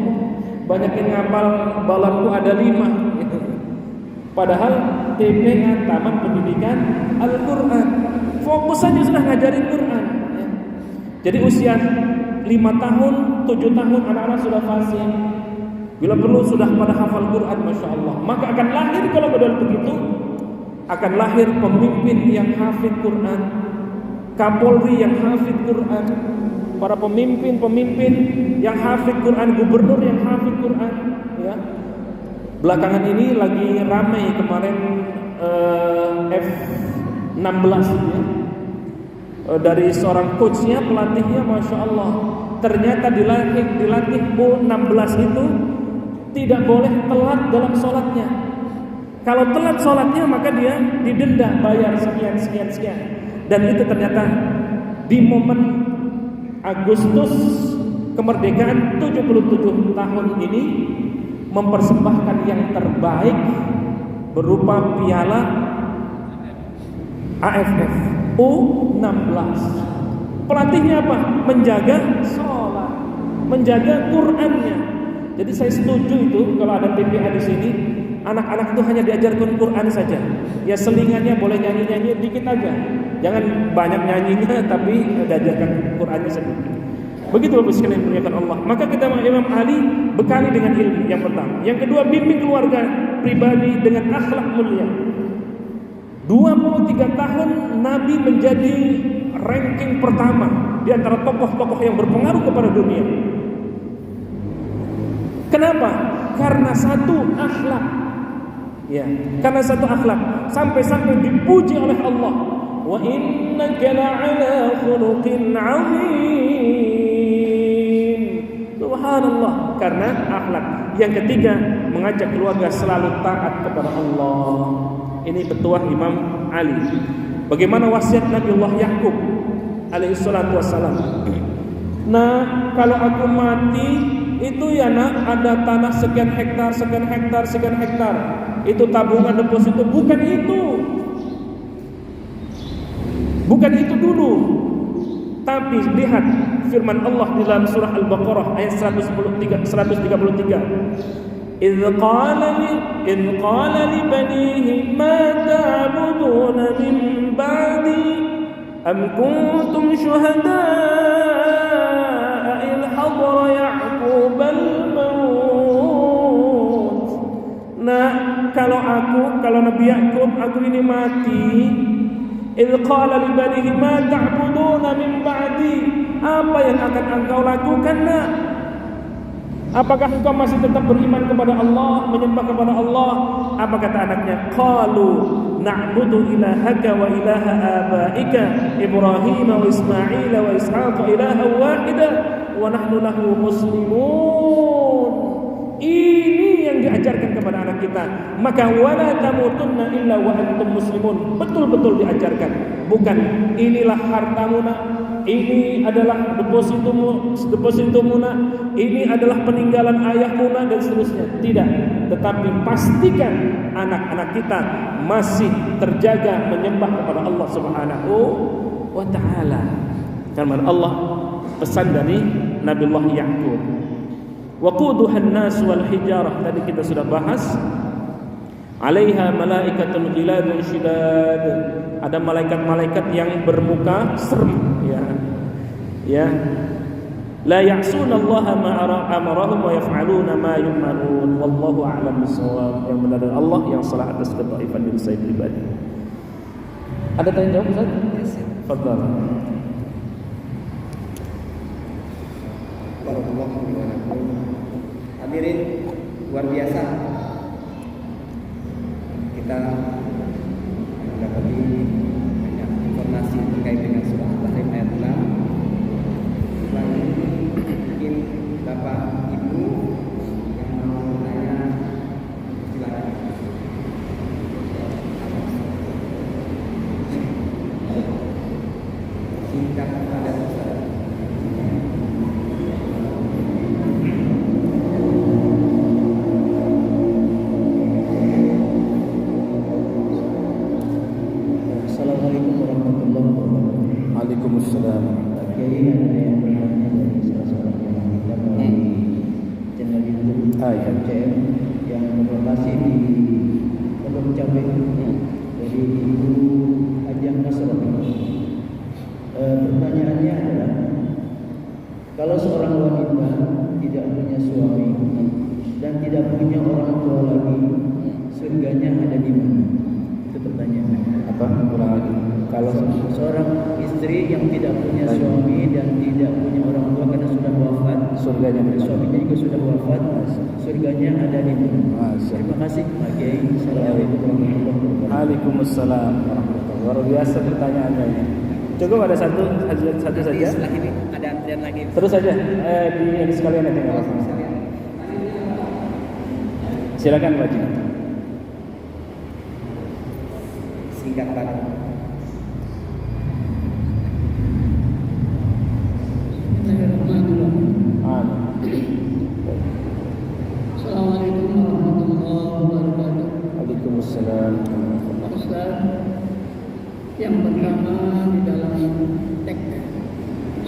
banyak yang ngapal balanku ada 5 gitu. Padahal TPA, Taman Pendidikan Al-Quran, fokus saja sudah ngajarin Quran, ya. Jadi usia 5 tahun, 7 tahun anak-anak sudah fasih. Bila perlu sudah pada hafal Quran, masya Allah. Maka akan lahir, kalau modal begitu, akan lahir pemimpin yang hafid Quran, Kapolri yang hafid Quran, para pemimpin yang hafid Quran, gubernur yang hafid Quran, ya. Belakangan ini lagi ramai kemarin F16, ya. Dari seorang coachnya, pelatihnya, masya Allah, ternyata dilatih U16 itu tidak boleh telat dalam sholatnya. Kalau telat sholatnya maka dia didenda, bayar sekian. Dan itu ternyata di momen Agustus kemerdekaan 77 tahun ini, mempersembahkan yang terbaik berupa piala AFF U16. Pelatihnya apa? Menjaga sholat, menjaga Qur'annya. Jadi saya setuju itu kalau ada TPA di sini, anak-anak itu hanya diajarkan Quran saja. Ya selingannya boleh nyanyi-nyanyi dikit aja. Jangan banyak nyanyinya tapi diajarkan Qur'annya sedikit. Begitu Bapak sekalian dimuliakan Allah. Maka kita Imam Ali bekali dengan ilmu yang pertama. Yang kedua, bimbing keluarga pribadi dengan akhlak mulia. 23 tahun Nabi menjadi ranking pertama di antara tokoh-tokoh yang berpengaruh kepada dunia. Kenapa? Karena satu akhlak. Ya, karena satu akhlak sampai-sampai dipuji oleh Allah. Wa innaka la'ala khuluqin 'azim. Subhanallah, karena akhlak. Yang ketiga, mengajak keluarga selalu taat kepada Allah. Ini petuah Imam Ali. Bagaimana wasiat Nabiullah Yakub alaihi salatu wassalam? Nah, kalau aku mati itu ya nak, ada tanah sekian hektar, sekian hektar, sekian hektar. Itu tabungan deposito, bukan itu. Bukan itu dulu. Tapi lihat firman Allah di dalam surah Al-Baqarah ayat 133. إذ قال لبنيه ما تعبدون من بعدي أم كنتم شهداء إذ حضر يعقوب الموت. Nah, kalau Nabi Yakub aku ini mati, إذ قال لبنيه ما تعبدون من بعدي, apa yang akan engkau lakukan nak? Apakah engkau masih tetap beriman kepada Allah, menyembah kepada Allah? Apa kata anaknya? Qalu na'budu ilahaka wa ilaha abaika Ibrahim wa Ismail wa Ishaq ilaha wahida wa nahnu lahu muslimun. Ini yang diajarkan kepada anak kita. Maka wala tamutunna illa wa antum muslimun. Betul-betul diajarkan. Bukan inilah hartamu nak, ini adalah depositomu nak, ini adalah peninggalan ayahmu nak, dan seterusnya. Tidak, tetapi pastikan anak-anak kita masih terjaga menyembah kepada Allah Subhanahu wa taala. Firman Allah, pesan dari Nabiullah Yakub. Waquduhan nas wal hijarah, tadi kita sudah bahas. 'Alaiha malaikatun ghiladun syidad, ada malaikat-malaikat yang bermuka seri, ya. La ya'sunallaha ma amarahum wa yaf'aluna ma yu'marun. Wallahu a'lam bissawab. Yang benar adalah Allah, yang salah atas ketaifan diri saya pribadi. Ada tanya jawab Ustaz? Fadhal. Barakallahu fiikum. Hadirin luar biasa, kita mendapati banyak informasi terkait dengan surah At-Tahrim ayat 6. Mungkin Bapak Ibu yang mau bertanya, silakan. Singkat pada Ustaz. Assalamualaikum warahmatullahi wabarakatuh. Waalaikumsalam. Pak Kiai, ada yang bertanya dari salah seorang teman kita melalui channel YouTube CM yang berlokasi di Pondok Cabe dari Ibu Ajang Nasrani. Pertanyaannya adalah, kalau seorang wanita tidak punya suami dan tidak punya orang tua lagi, surganya ada di mana? Itu pertanyaannya. Apa? Ulang lagi. Kalau seorang istri yang tidak punya suami dan tidak punya orang tua karena sudah wafat, Surganya di mana? suaminya juga sudah wafat, surganya ada di mana? Masya Terima kasih Pak Kiai. Assalamualaikum warahmatullahi wabarakatuh. Waalaikumsalam warahmatullahi. Luar biasa pertanyaannya ini. Cukup ada satu saja. Setelah ini ada antrian lagi. Terus saja di sekalian aja nggak apa-apa. Silakan Pak Haji. Singkat banget. Bismillahirrahmanirrahim. Amin. Assalamualaikum Assalamualaikum warahmatullahi wabarakatuh. Waalaikumsalam. Pak Ustaz, yang pertama di dalam teks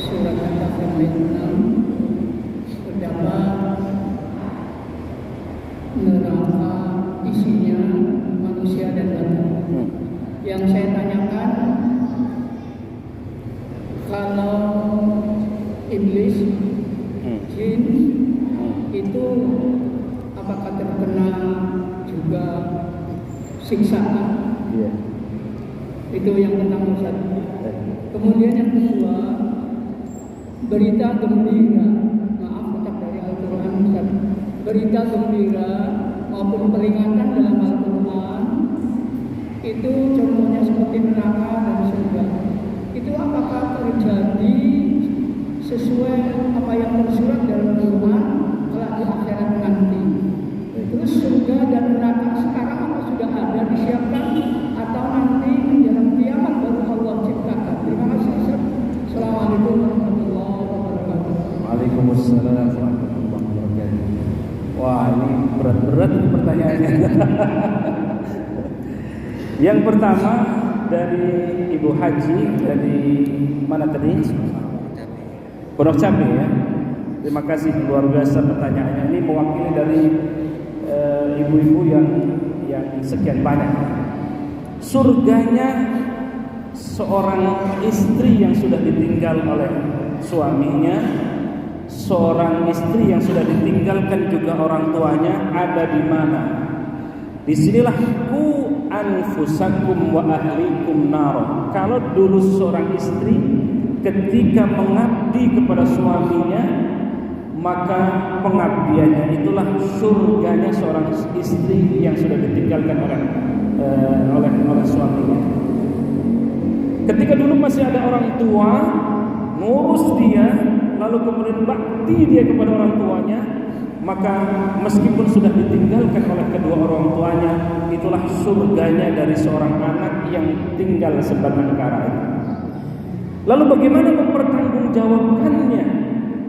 surat Al-Kahfi ayat 6 terdapat neraka isinya manusia dan batu. Yang saya tanyakan, kalau iblis, jin itu apakah terkena juga siksaan? Iya. Itu yang pertama Ustaz. Kemudian yang kedua, berita gembira, maaf tetap dari Al-Quran Ustaz. Berita gembira maupun peringatan dalam Al-Quran itu contohnya seperti neraka dan surga. Itu apakah terjadi sesuai apa yang tersurat dalam Al-Quran kelak di akhirat nanti? Terus surga dan neraka sekarang apa sudah ada disiapkan atau nanti menjelang kiamat baru Allah ciptakan? Terima kasih Ustaz. Assalamualaikum warahmatullahi wabarakatuh. Waalaikumsalam warahmatullahi wabarakatuh. Wah, ini berat-berat ini pertanyaannya. Yang pertama dari Ibu Haji dari mana tadi? Pondok Cabe ya. Terima kasih, luar biasa pertanyaannya. Ini mewakili dari ibu-ibu yang sekian banyak. Surganya seorang istri yang sudah ditinggal oleh suaminya, seorang istri yang sudah ditinggalkan juga orang tuanya, ada di mana? Disinilah ku anfusakum wa ahlikum nar. Kalau dulu seorang istri ketika mengabdi kepada suaminya, maka pengabdiannya itulah surganya seorang istri yang sudah ditinggalkan oleh suaminya. Ketika dulu masih ada orang tua ngurus dia, lalu kemudian bakti dia kepada orang tuanya, maka meskipun sudah ditinggalkan oleh kedua orang tuanya, itulah surganya dari seorang anak yang tinggal sebatang kara. Lalu bagaimana mempertanggungjawabkannya?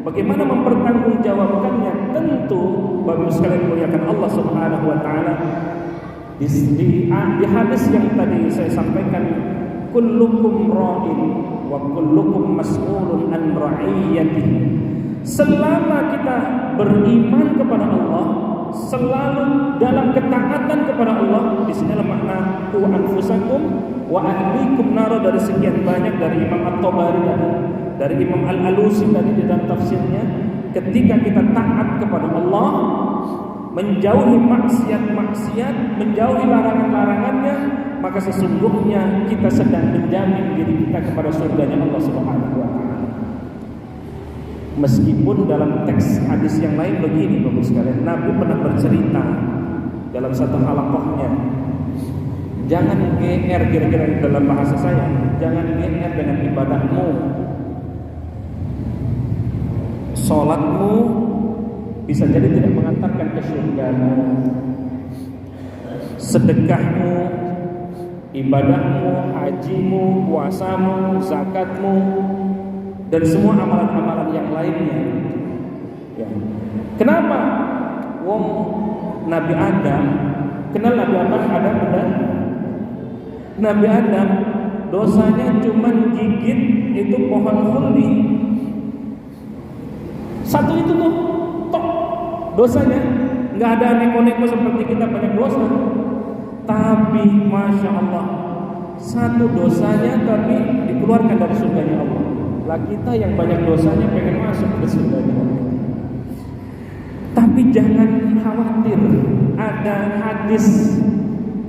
Bagaimana mempertanggungjawabkannya? Tentu Bapak sekalian muliakan Allah Subhanahu wa taala. Di hadis yang tadi saya sampaikan, kullukum ra'in wa kullukum mas'ulun an ra'iyatihi. Selama kita beriman kepada Allah, selalu dalam ketaatan kepada Allah, di sinilah makna ku anfusakum wa ahlikum nar dari sekian banyak dari Imam At-Tabari tadi, dari Imam Al-Alusi tadi di dalam tafsirnya. Ketika kita taat kepada Allah, menjauhi maksiat-maksiat, menjauhi larangan-larangannya, maka sesungguhnya kita sedang menjamin diri kita kepada surganya Allah Subhanahu wa taala. Meskipun dalam teks hadis yang lain begini Bapak sekalian, Nabi pernah bercerita dalam satu halaqahnya, jangan GR, kira-kira dalam bahasa saya, jangan GR dengan ibadahmu. Salatmu bisa jadi tidak mengantarkan ke surgamu. Sedekahmu, ibadahmu, hajimu, puasamu, zakatmu, dan semua amalan-amalan yang lainnya. Ya. Kenapa? Wong Nabi Adam, kenal Nabi Adam benar? Nabi Adam dosanya cuma gigit itu pohon khuldi. Satu itu tuh, tok dosanya. Nggak ada neko-neko seperti kita banyak dosa. Tapi Masya Allah, satu dosanya tapi dikeluarkan dari surganya Allah. Lah kita yang banyak dosanya pengen masuk ke surganya Allah. Tapi jangan khawatir, ada hadis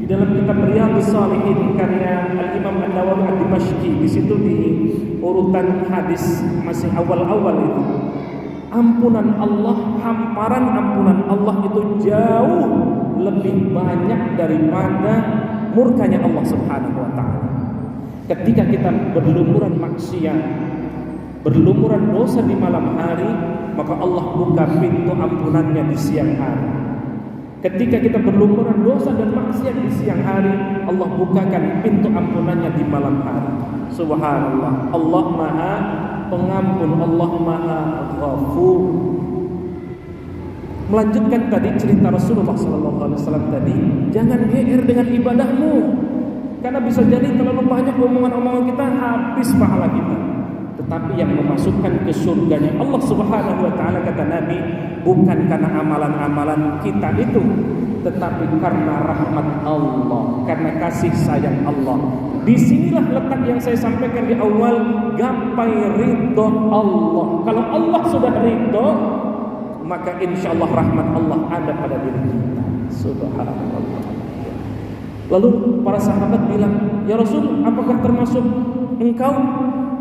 di dalam kitab Riyadhus Shalihin karya Al-Imam An-Nawawi Ad-Dimashqi. Di situ di urutan hadis masih awal-awal itu, ampunan Allah, hamparan ampunan Allah itu jauh lebih banyak daripada murkanya Allah Subhanahu wa taala. Ketika kita berlumuran maksiat, berlumuran dosa di malam hari, maka Allah buka pintu ampunannya di siang hari. Ketika kita berlumuran dosa dan maksiat di siang hari, Allah bukakan pintu ampunannya di malam hari. Subhanallah, Allah Maha Pengampun, Allah Maha Ghafur. Melanjutkan tadi cerita Rasulullah SAW tadi, jangan GR dengan ibadahmu, karena bisa jadi terlalu banyak omongan-omongan kita habis pahala kita. Tetapi yang memasukkan ke surganya Allah Subhanahu wa taala, kata Nabi, bukan karena amalan-amalan kita itu, tetapi karena rahmat Allah, karena kasih sayang Allah. Disinilah letak yang saya sampaikan di awal, gapai ridho Allah. Kalau Allah sudah ridho, maka insya Allah rahmat Allah ada pada diri kita. Subhanallah. Lalu para sahabat bilang, ya Rasul, apakah termasuk engkau?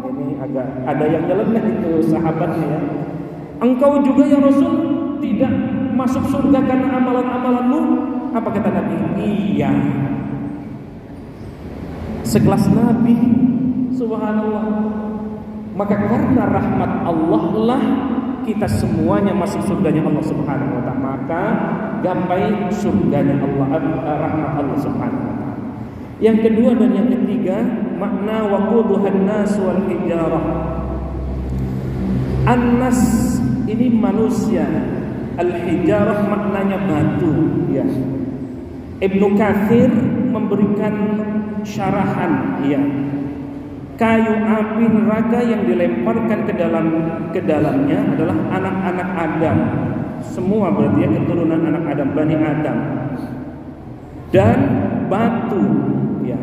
Ini agak ada yang nyeleneh itu sahabatnya ya. Engkau juga ya Rasul tidak masuk surga karena amalan-amalanmu? Apa kata Nabi? Iya. Sekelas Nabi, subhanallah. Maka karena rahmat Allah lah kita semuanya masuk surganya Allah Subhanahu wa taala. Maka gapai surganya Allah, rahmat Allah Subhanahu wa taala. Yang kedua dan yang ketiga, makna waquduhan nas wal hijarah. An-nas ini manusia, al-hijarah maknanya batu ya. Ibnu Katsir memberikan syarahan ya. Kayu api neraka yang dilemparkan ke dalamnya adalah anak-anak Adam. Semua berarti ya, keturunan anak Adam, Bani Adam. Dan batu ya.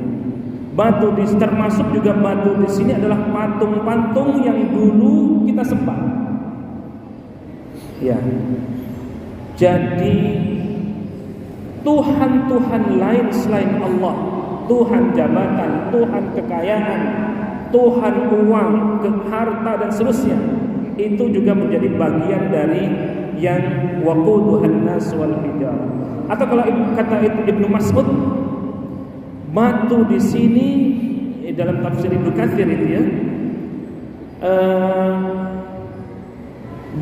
Batu termasuk juga batu di sini adalah patung-patung yang dulu kita sembah. Ya. Jadi Tuhan-Tuhan lain selain Allah, Tuhan jabatan, Tuhan kekayaan, Tuhan uang, harta dan seterusnya, itu juga menjadi bagian dari yang waquduhan nas wal hijarah. Atau kalau kata Ibnu Mas'ud, batu di sini dalam tafsir Ibnu Katsir itu ya,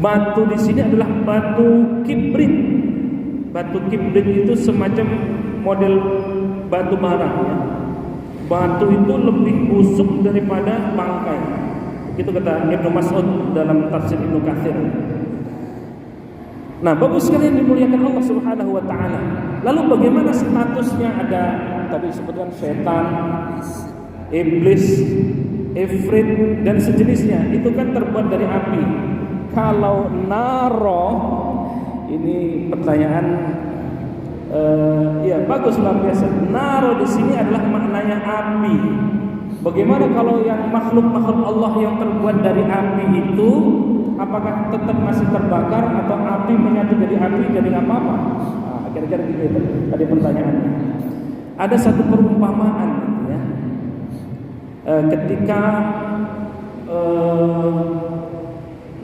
batu di sini adalah batu kibrit. Batu kibrit itu semacam model batu bara ya. Batu itu lebih busuk daripada bangkai. Itu kata Ibnu Mas'ud dalam tafsir Ibnu Katsir. Nah, bagus sekali yang dimuliakan Allah Subhanahu wa taala. Lalu bagaimana statusnya? Ada tadi disebutkan setan, iblis, ifrit dan sejenisnya. Itu kan terbuat dari api. Kalau naro, ini pertanyaan ya bagus, luar biasa. Naro di sini adalah maknanya api. Bagaimana kalau yang makhluk-makhluk Allah yang terbuat dari api itu, apakah tetap masih terbakar atau api menyatu jadi api jadi nggak apa-apa? Nah, kira-kira gitu tadi pertanyaannya. Ada satu perumpamaan ya. Ketika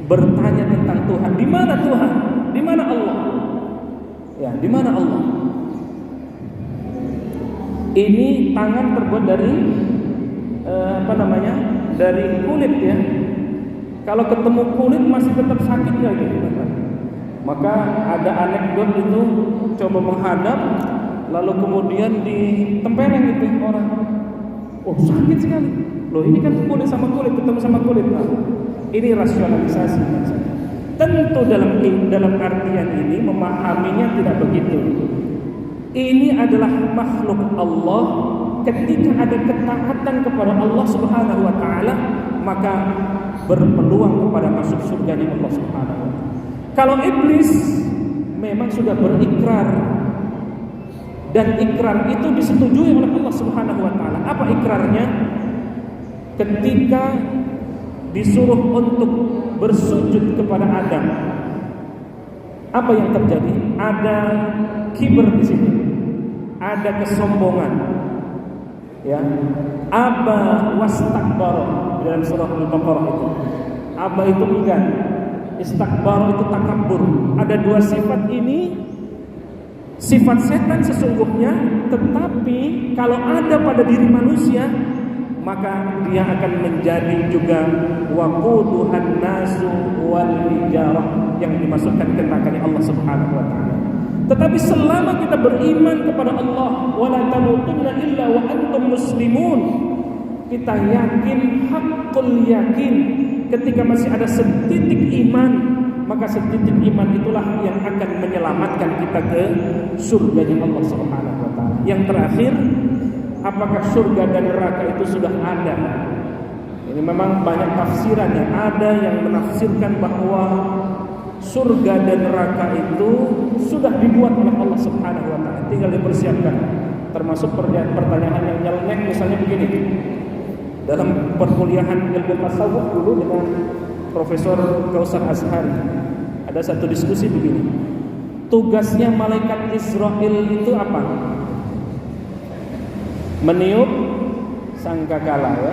bertanya tentang Tuhan, di mana Tuhan? Di mana Allah? Ya, di mana Allah? Ini tangan terbuat dari dari kulit ya. Kalau ketemu kulit masih tetap sakit nggak gitu? Maka ada anekdot itu, coba menghadap, lalu kemudian ditempeleng itu orang. Oh sakit sekali. Loh ini kan kulit sama kulit ketemu sama kulit. Nah, ini rasionalisasi maksudnya. Tentu dalam artian ini memahaminya tidak begitu. Ini adalah makhluk Allah. Ketika ada ketaatan kepada Allah Subhanahu wa taala, maka berpeluang kepada masuk surganya Allah Subhanahu wa taala. Kalau iblis memang sudah berikrar, dan ikrar itu disetujui oleh Allah Subhanahu wa taala. Apa ikrarnya? Ketika disuruh untuk bersujud kepada Adam, apa yang terjadi? Ada kiber di sini, ada kesombongan. Ya, aba wastakbara dalam surah Al-Baqarah itu. Aba itu enggan, istakbara itu takabur. Ada dua sifat ini, sifat setan sesungguhnya, tetapi kalau ada pada diri manusia, maka dia akan menjadi juga waquduhan nasu wal hijarah, yang dimasukkan ke neraka Allah Subhanahu wa taala. Tetapi selama kita beriman kepada Allah, wala tamutunna illa wa antum muslimun, kita yakin, hakul yakin, ketika masih ada setitik iman, maka setitik iman itulah yang akan menyelamatkan kita ke surganya Allah Subhanahu wa taala. Yang terakhir, apakah surga dan neraka itu sudah ada? Ini memang banyak tafsiran yang ada yang menafsirkan bahwa surga dan neraka itu sudah dibuat oleh Allah Subhanahu wa taala, tinggal dipersiapkan. Termasuk pertanyaan yang nyeleneh misalnya begini. Dalam perkuliahan ilmu tasawuf dulu dengan Profesor Kausar Azhari, ada satu diskusi begini. Tugasnya malaikat Israel itu apa? Meniup sangkakala ya.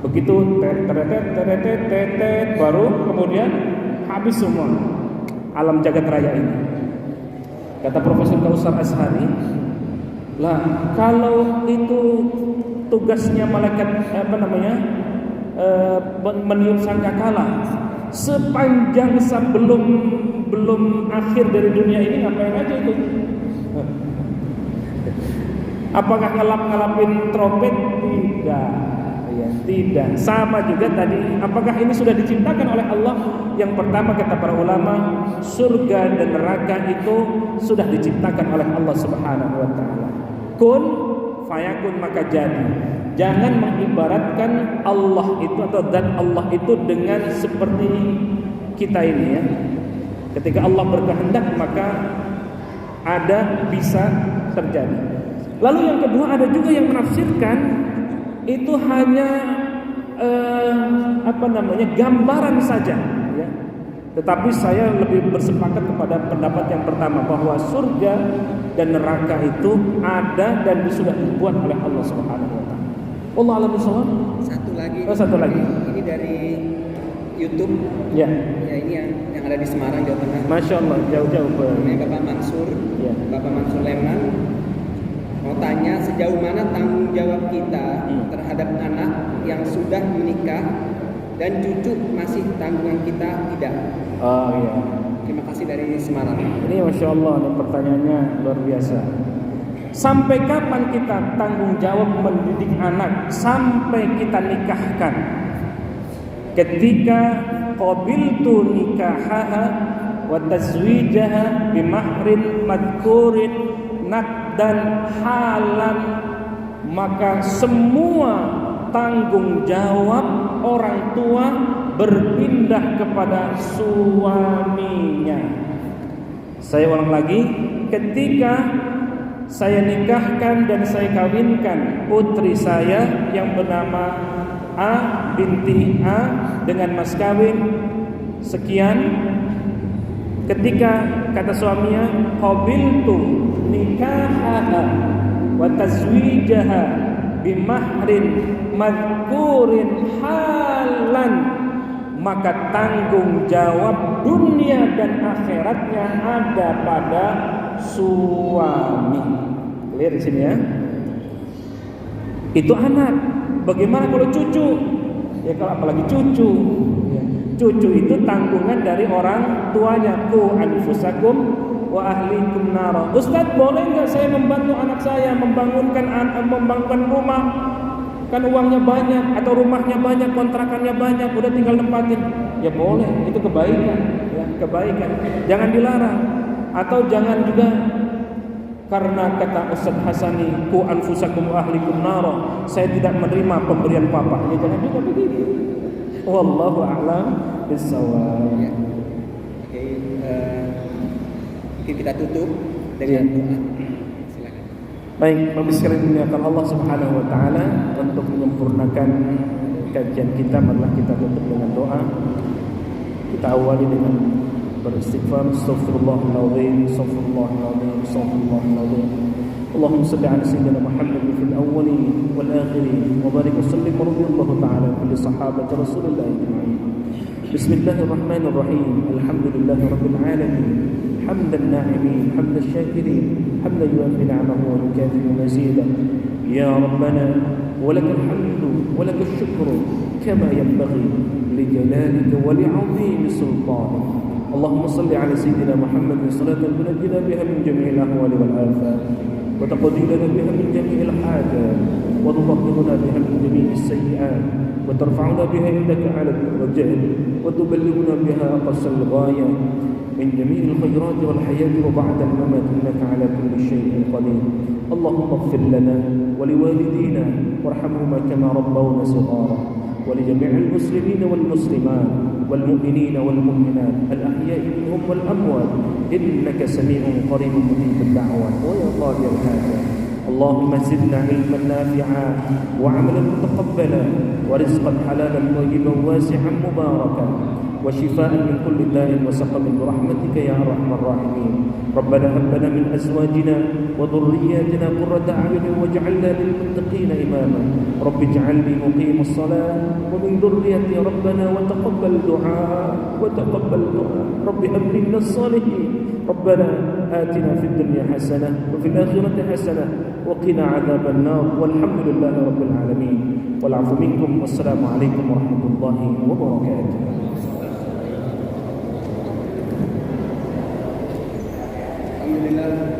Begitu tetet baru kemudian habis semua alam jagat raya ini. Kata Profesor Kausar Azhari, lah kalau itu tugasnya malaikat meniup sangkakala, sepanjang belum akhir dari dunia ini ngapain aja itu? Apakah ngelapin trompet? Tidak. Ya, tidak. Sama juga tadi, apakah ini sudah diciptakan oleh Allah? Yang pertama kata para ulama, surga dan neraka itu sudah diciptakan oleh Allah Subhanahu wa taala. Kun fayakun, maka jadi. Jangan mengibaratkan Allah itu atau zat Allah itu dengan seperti kita ini ya. Ketika Allah berkehendak maka ada, bisa terjadi. Lalu yang kedua, ada juga yang menafsirkan itu hanya gambaran saja ya. Tetapi saya lebih bersepakat kepada pendapat yang pertama, bahwa surga dan neraka itu ada dan sudah dibuat oleh Allah Subhanahu wa taala. Allah a'lam bishawab. Satu lagi. Ini dari YouTube. Ya. Ya, ini yang ada di Semarang, Jawa Tengah. Masya Allah, jauh-jauh. Ini Bapak Mansur. Ya. Bapak Mansur Lemnan mau tanya, sejauh mana tanggung jawab kita terhadap anak yang sudah menikah dan cucu masih tanggungan kita tidak? Oh iya. Terima kasih dari Semarang. Ini Masya Allah, ini pertanyaannya luar biasa. Sampai kapan kita tanggung jawab mendidik anak? Sampai kita nikahkan. Ketika qabiltu nikahaha wa tazwijaha bimahrin madkurin dan halan, maka semua tanggung jawab orang tua berpindah kepada suaminya. Saya ulang lagi, ketika saya nikahkan dan saya kawinkan putri saya yang bernama A binti A dengan mas kawin sekian, ketika kata suaminya qabiltu nikahaha wa tazwijaha bimahrin madkurin halan, maka tanggung jawab dunia dan akhiratnya ada pada suami. Clear di sini ya. Itu anak. Bagaimana kalau cucu? Ya kalau apalagi cucu. Ya. Cucu itu tanggungan dari orang tuanya. Ku anfusakum wa ahlikum nara. Ustaz, boleh enggak saya membantu anak saya membangunkan rumah? Kan uangnya banyak atau rumahnya banyak, kontrakannya banyak, udah tinggal nempatin. Ya boleh, itu kebaikan, ya, kebaikan. Jangan dilarang. Atau jangan juga karena kata Ustaz Hasani, ku anfusakum wa ahlikum nara, saya tidak menerima pemberian papa. Ya jangan juga begitu. Wallahu a'lam bishawab. Ya. Oke, mungkin kita tutup dengan doa. Silakan. Baik, Bapak sekalian dimuliakan Allah Subhanahu wa taala, untuk menyempurnakan kajian kita, marilah kita tutup dengan doa. Kita awali dengan beristighfar. Astaghfirullahaladzim, astaghfirullahaladzim, astaghfirullahaladzim. Allahumma salli ala sayyidina Muhammad fil awwalin wal akhirin wa barik wa sallim radhiyallahu ta'ala kulli sahabati Rasulillah ajma'in. Bismillahirrahmanirrahim. Alhamdulillahi rabbil alamin. Hamdan na'imin, hamdan syakirin, hamdan yuwafi ni'amahu wa yukafi mazida. Ya Rabbana wa lakal hamdu wa lakal syukru kama yanbaghi li jalalika wa li 'azimi sultanik. اللهم صل على سيدنا محمد صلاة تنجينا بها من جميع الأهوال والآفات وتقضي لنا بها من جميع الحاجات وتطهرنا بها من جميع السيئات وترفعنا بها عندك على الدرجات وتبلغنا بها أقصى الغاية من جميع الخيرات والحياة وبعد الممات إنك على كل شيء قدير. اللهم اغفر لنا ولوالدينا وارحمهما كما ربونا صغارا، ولجميع المسلمين والمسلمات والمؤمنين والمؤمنات الأحياء منهم والأموات إنك سميع قريب مجيب الدعوات ويا قاضي الحاجات. اللهم زدنا علما نافعا وعملا متقبلا ورزقا حلالا طيبا واسعا مباركا وشفاء من كل داء وسقم برحمتك يا ارحم الراحمين. ربنا هب لنا من ازواجنا وذرياتنا قرة اعين واجعلنا للمتقين اماما. رب اجعلني مقيم الصلاة ومن ذريتي ربنا وتقبل دعاء رب هب لي من الصالحين. ربنا آتنا في الدنيا حسنة وفي الآخرة حسنة وقنا عذاب النار والحمد لله رب العالمين. والعفو منكم والسلام عليكم ورحمة الله وبركاته. Alhamdulillah.